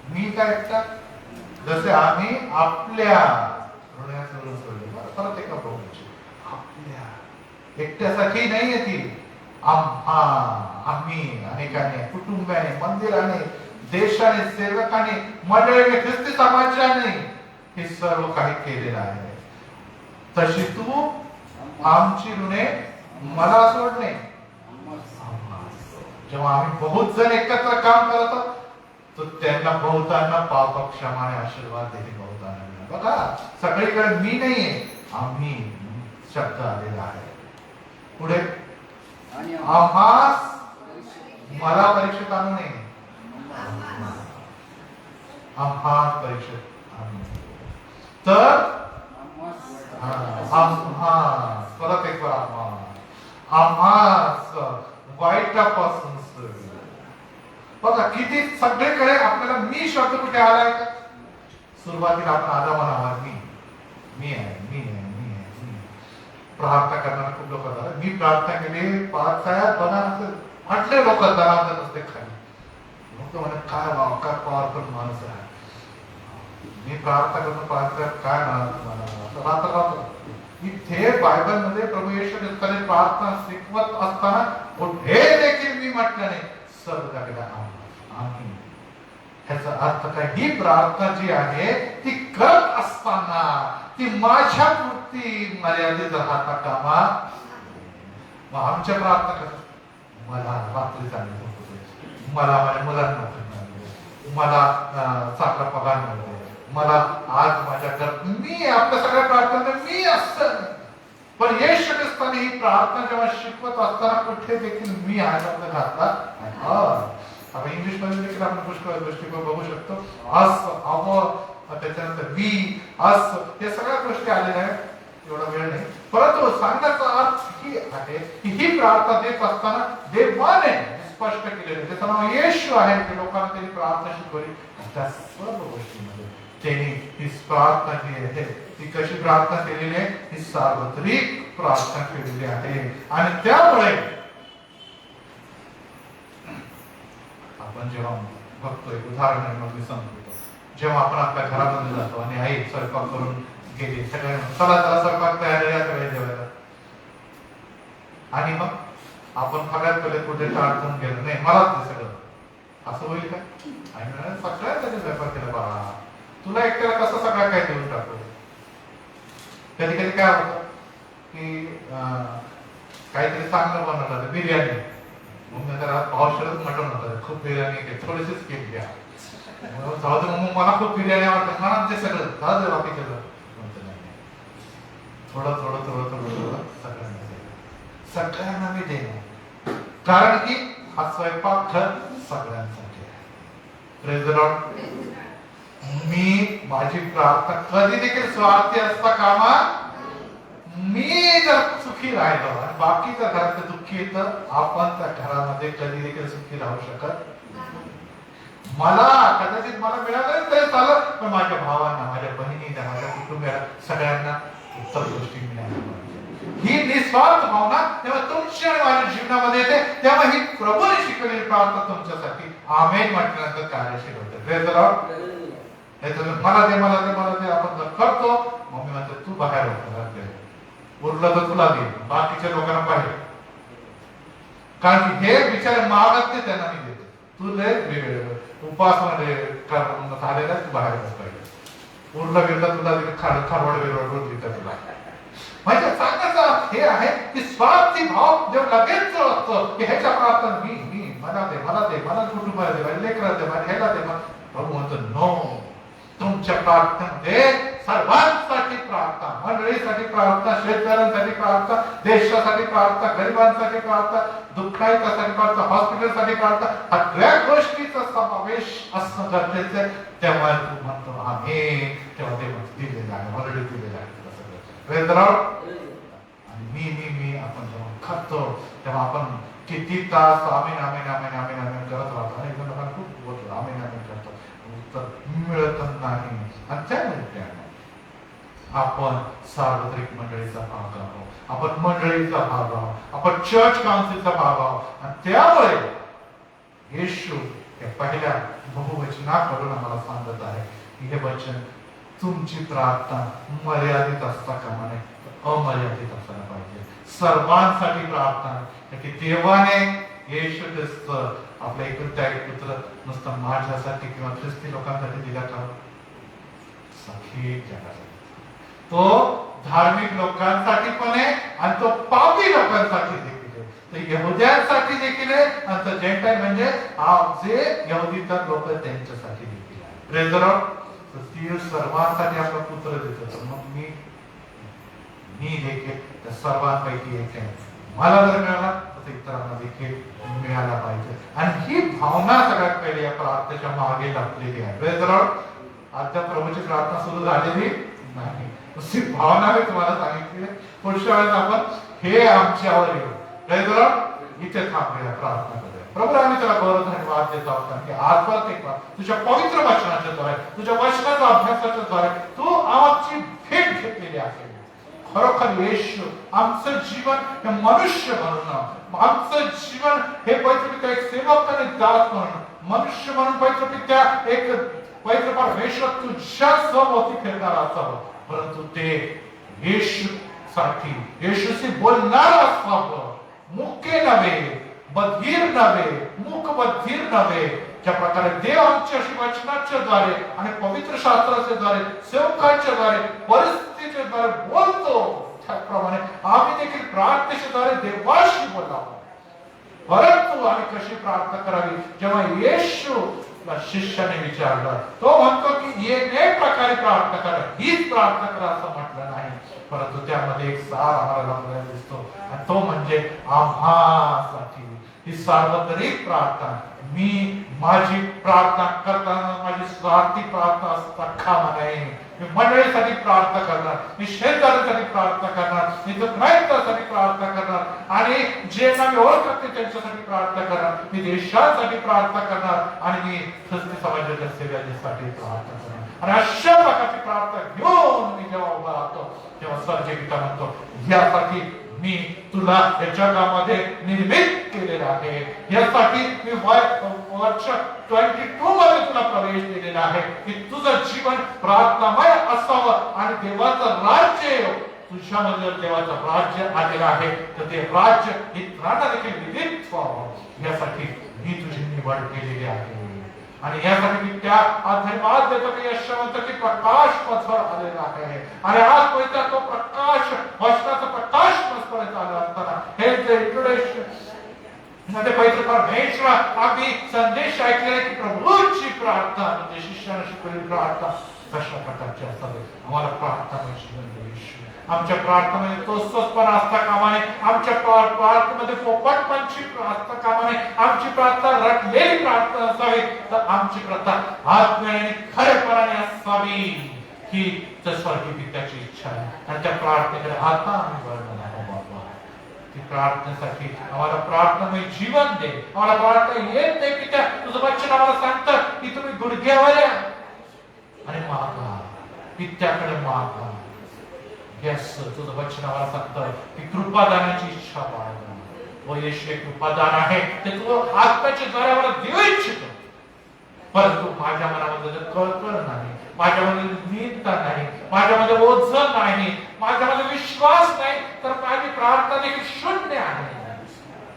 मी काय एकटा, जसे आम्ही आपल्या ऋणाचं ऋण सोडले. परत एका प्रभूची आपल्या, एकट्यासाठी नाही येतील, आम्ही अनेकाने, कुटुंबाने, मंदिराने, देशाने, सेवकाने, मंडळीने, ख्रिस्ती समाजाने हे सर्व काही केलेलं आहे. तशी तू आमची ऋणे मला सोडणे. जेव्हा आम्ही बहुत जण एकत्र काम करतो तर त्यांना बहुतांना पाप क्षमाने आशीर्वाद देते बहुतांना. बघा सगळीकडे मी नाहीये, आम्ही शब्द आलेला आहे. पुढे आम्हास, मला परीक्षेत आणू नये, आम्हास परीक्षेत आणू नये. तर आम्हास, परत एक बार आम्हास वाईटापासून सोडले. बघा किती सगळीकडे आपल्याला मी शब्द कुठे आलाय का. सुरुवातीला आपण आदा म्हणावा मी आहे. प्रार्थना करणारा खूप लोक झालं, मी प्रार्थना केली 5 सायात बघा नसेल म्हटले लोक दरावत नसते खाली. लोक म्हणत काय काय पॉवरफुल माणूस आहे, मी प्रार्थना करतो 5 सायात काय म्हणा राहतो. इथे बायबल मध्ये प्रभू येशू ख्रिस्ताने प्रार्थना शिकवत असताना कुठे देखील मी म्हटलं नाही, सर्व जागेला आम्ही. ह्याचा अर्थ काय, ही प्रार्थना जी आहे ती करत असताना ती माझ्या पुरती मर्यादित राहता कामा. मग आमच्या प्रार्थना करत मला रात्री चांगली होते, मला माझ्या मुलांना मिळाले, मला चांगला पगार मिळतो, मला आज माझ्या घरात, मी आपल्या सगळ्या प्रार्थना मी असतं. पण येशू ख्रिस्ताने ही प्रार्थना जेव्हा शिकवत असताना कुठे देखील मी आनंद घातला. आता इंग्लिश मध्ये देखील आपण पुष्कळ गोष्टी बघू शकतो. त्याच्यानंतर वी, अस, हे सगळ्या गोष्टी आलेल्या आहेत, एवढा वेळ नाही. परंतु सांगण्याचा अर्थ ही आहे की ही प्रार्थना देत असताना देवाने स्पष्ट केलेले, त्याचं नाव येशू आहे, ते लोकांना त्यांनी प्रार्थना शिकवली. त्या सर्व गोष्टींमध्ये त्यांनी ही प्रार्थना जी आहे ती कशी प्रार्थना केलेली आहे, ही सार्वत्रिक प्रार्थना केलेली आहे. आणि त्यामुळे आपण जेव्हा बघतोय, उदाहरण मी सांगतो, जेव्हा आपण आपल्या घरामध्ये जातो आणि आई स्वयंपाक करून गेली, सगळ्या चला स्वयंपाक तयार वेळेस जेवायला, आणि मग आपण सगळ्यात पहिले कुठे टाळून गेलो, नाही मलाच ते सगळं, असं होईल का. आई म्हणाले सगळ्यात त्याने स्वयंपाक केला, बाळा तुला एकट्याला कसं सगळं काय देऊन टाकतो. कधी कधी काय होतं की काहीतरी चांगलं बनवलं, बिर्याणी, मग त्याला पावसाळ्यात मटण होतं, खूप बिर्याणी थोडीशीच केली द्या, जाऊ दे मग मला खूप बिर्याणी आवडते, मला ते सगळं जाऊ दे बाकी केलं, थोडं थोडं थोडं थोडं थोडं सगळ्यांना मी देणार, कारण की हा स्वयंपाक घर सगळ्यांसाठी आहे. Praise the Lord. मी माझी प्रार्थना कधी देखील स्वार्थी असता कामा, मी जर सुखी राहिलो आणि बाकीच्या घरात दुःखी येतं, आपण त्या घरामध्ये कधी देखील सुखी राहू शकत. मला कदाचित मला मिळालं तरी चालत, पण माझ्या भावांना, माझ्या बहिणीला, माझ्या कुटुंबियाला सगळ्यांना उत्तम गोष्टी मिळाल्या पाहिजे. ही निस्वार्थ भावना तेव्हा तुमच्या आणि माझ्या जीवनामध्ये येते, तेव्हा ही प्रभूने शिकवलेली प्रार्थना तुमच्यासाठी आमेन म्हटल्यानंतर कार्यशील होते. Praise the Lord. मला दे मला दे मला दे आपण जर करतो, मम्मी म्हणते तू बाहेर होतो, उरलं तर तुला दे, बाकीच्या लोकांना बाहेर, कारण की हे बिचारे मागत ते त्यांना मी देतो, तू दे वेगवेगळं. उपासमध्ये झालेला तू बाहेर बसला पूर्ण वेळेला तुला खारवड वेळवड दिसत तुला म्हणजे सांगायचं हे आहे की स्वार्थी भाव जेव्हा लगेच असतं की ह्याच्या प्रार्थना मी मला दे मला कुटुंबाला दे मला लेकराला दे मला ह्याला दे प्रभू म्हणतो नो तुमच्या प्रार्थनेमध्ये सर्वांसाठी प्रार्थना मंडळीसाठी प्रार्थना शेतकऱ्यांसाठी प्रार्थना देशासाठी प्रार्थना गरिबांसाठी प्रार्थना दुःखाईसाठी प्रार्थना हॉस्पिटलसाठी प्रार्थना सगळ्या गोष्टीचा समावेश असणं गरजेचं आहे तेव्हा तू म्हणतो आम्ही तेव्हा ते दिलेलं आहे ऑलरेडी दिलेलं आहे आणि मी आपण जेव्हा खातो तेव्हा आपण किती तास आमीन करत राहतो आणि लोकांना खूप बोलतो आमीन करतो उत्तर मिळत नाही आणि त्यामुळे आपण सार्वत्रिक मंडळीचा भाग आहोत आपण मंडळीचा भाग आहोत आपण चर्च काउन्सिलचा भाग आहोत आणि त्यामुळे येशू या पहिल्या बहुवचनाकडून आम्हाला सांगत आहे की हे वचन तुमची प्रार्थना मर्यादित असता कामा नये अमर्यादित असायला पाहिजे सर्वांसाठी प्रार्थना की देवाने येशू ख्रिस्त आपल्या एकुलता एक पुत्र नुसतं माझ्यासाठी किंवा ख्रिस्ती लोकांसाठी दिला का सखी जगासाठी तो धार्मिक लोकांसाठी पण आहे आणि तो पापी लोकांसाठी देखील आहे तो यहुद्यांसाठी देखील आहे आणि तो जेंटाईल म्हणजे जे यहुदीतर लोक त्यांच्यासाठी देखील आहे प्रेज द लॉर्ड ती सर्वांसाठी आपला पुत्र देतो मग मी देखील त्या सर्वांपैकी एक आहे मला जर मिळाला तर इतरांना देखील मिळाला पाहिजे आणि ही भावना सगळ्यात पहिले या प्रार्थनेच्या मागे लपलेली आहे प्रेज द लॉर्ड आता प्रभूची प्रार्थना सुरू झालेली नाही नुसती भावना मी तुम्हाला सांगितली पुढच्या वेळेस आपण हे आमच्यावर येऊ प्रेज द लॉर्ड इथे थांबूया प्रार्थना करूया प्रभू आम्ही त्याला गौरव धन्यवाद देत आहोत कारण की आज परत एक तुझ्या पवित्र वचनाच्या द्वारे तुझ्या वचनाच्या अभ्यासाच्या द्वारे तू आमची भेट घेतलेली आहे खरोखर येशू आमचं जीवन हे मनुष्य म्हणून आमचं जीवन हे पवित्र एक सेवक आणि दास म्हणून मनुष्य म्हणून पवित्र एक पवित्र परमेश्वर तुझ्या सभोवती फिरणारा असावं परंतु ते येशूसाठी येशूशी बोलणारा असावं मुके नव्हे बधीर नव्हे मूक बधीर नव्हे ज्या प्रकारे देव आमच्याशी वचनाच्या द्वारे आणि पवित्र शास्त्राच्या द्वारे सेवकांच्या द्वारे परिस्थितीच्या द्वारे बोलतो त्याप्रमाणे आम्ही देखील प्रार्थनेच्या द्वारे देवाशी बोलावं परंतु आम्ही कशी प्रार्थना करावी जेव्हा येशू शिष्याने विचारलं तो म्हणतो की एक प्रकारे प्रार्थना करा हीच प्रार्थना करा असं म्हटलं नाही परंतु त्यामध्ये एक सार आम्हाला लागलेला दिसतो आणि तो म्हणजे आम्हासाठी ही सार्वत्रिक प्रार्थना मी माझी प्रार्थना करताना माझी स्वार्थी प्रार्थना असता कामा नये मी मंडळीसाठी प्रार्थना करणार मी शेतकऱ्यांसाठी प्रार्थना करणार मी दुःखाईसाठी प्रार्थना करणार आणि जे मी ओळखते त्यांच्यासाठी प्रार्थना करणार मी देशासाठी प्रार्थना करणार आणि मी ख्रिस्ती समाजाच्या सेवेसाठी प्रार्थना करणार आणि अशा प्रकारची प्रार्थना घेऊन मी जेव्हा उभा राहतो तेव्हा सर्जे गीता म्हणतो यासाठी मी तुला या जगामध्ये निर्मित केलेलं आहे यासाठी मी वर्ष 22 मध्ये तुला प्रवेश दिलेला आहे की तुझं जीवन प्रार्थनामय असावं आणि देवाचं राज्य तुझ्यामध्ये देवाचं राज्य आलेलं आहे तर ते राज्य इतरांना देखील विदित व्हावं यासाठी मी तुझी निवड केलेली आहे आणि यासाठी मी त्या धन्यवाद देतो की यशवंत की प्रकाश पथवर आलेला आहे आणि आज कोणता तो प्रकाश वचनाचा प्रकाश पथवर आला असताना हे जे इंट्रोडक्शन मध्ये पवित्र परमेश्वर आम्ही संदेश ऐकले की प्रभूची प्रार्थना म्हणजे शिष्याने शिकवलेली प्रार्थना कशा प्रकारची असावी आम्हाला प्रार्थना आमच्या प्रार्थनेमध्ये तोचपणा असता कामा नये आमच्या प्रार्थनेमध्ये पोपटपणची असता कामा नये आमची प्रार्थना रटलेली प्रार्थना असावी तर आमची प्रार्थना आत्म्याने आणि खरेपणाने असावी ही स्वर्गीय पित्याची इच्छा आहे आणि त्या प्रार्थनेकडे आता आम्ही वळणार आहोत बाबा ती प्रार्थनेसाठी आम्हाला प्रार्थनामय जीवन दे आम्हाला प्रार्थना येत नाही पित्या तुझं वचन आम्हाला सांगतं की तुम्ही गुडघ्यावर या आणि मागा पित्याकडे मागा यस तुझं वचन आम्हाला सांगतं की कृपादानाची इच्छा बाळगा व येशू एक कृपादान आहे ते तू आत्म्याच्या द्वारे आम्हाला देऊ इच्छितो परंतु माझ्या मनामध्ये कळकळ नाही माझ्यामध्ये नीटता नाही माझ्यामध्ये ओझं नाही माझ्यामध्ये विश्वास नाही तर माझी प्रार्थना देखील शून्य आहे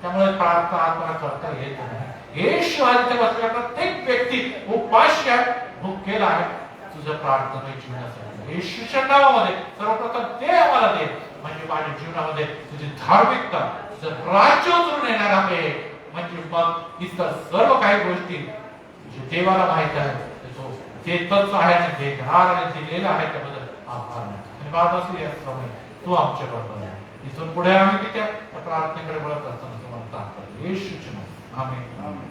त्यामुळे प्रार्थना आत्म्याला करता येत नाही येशू आज इथे बसलेला प्रत्येक व्यक्ती उपाशी आहे, भुकेला आहे, तुझं प्रार्थना जीवनासाठी येशूच्या नावामध्ये सर्वप्रथम ते आम्हाला दे, म्हणजे माझ्या जीवनामध्ये तुझी धार्मिकता, तुझं राज्य उतरून येणार आहे. म्हणजे मग इतर सर्व काही गोष्टी जे देवाला माहित आहे ते तत्व आहे आणि देणार आणि दिलेलं आहे त्याबद्दल आभार मानतो. आणि बाबाश्री याप्रमाणे तू आमच्या बरोबर आहे. इथून पुढे आम्ही त्या प्रार्थनेकडे वळत असताना तुम्हाला येशूचे नाव आमेन.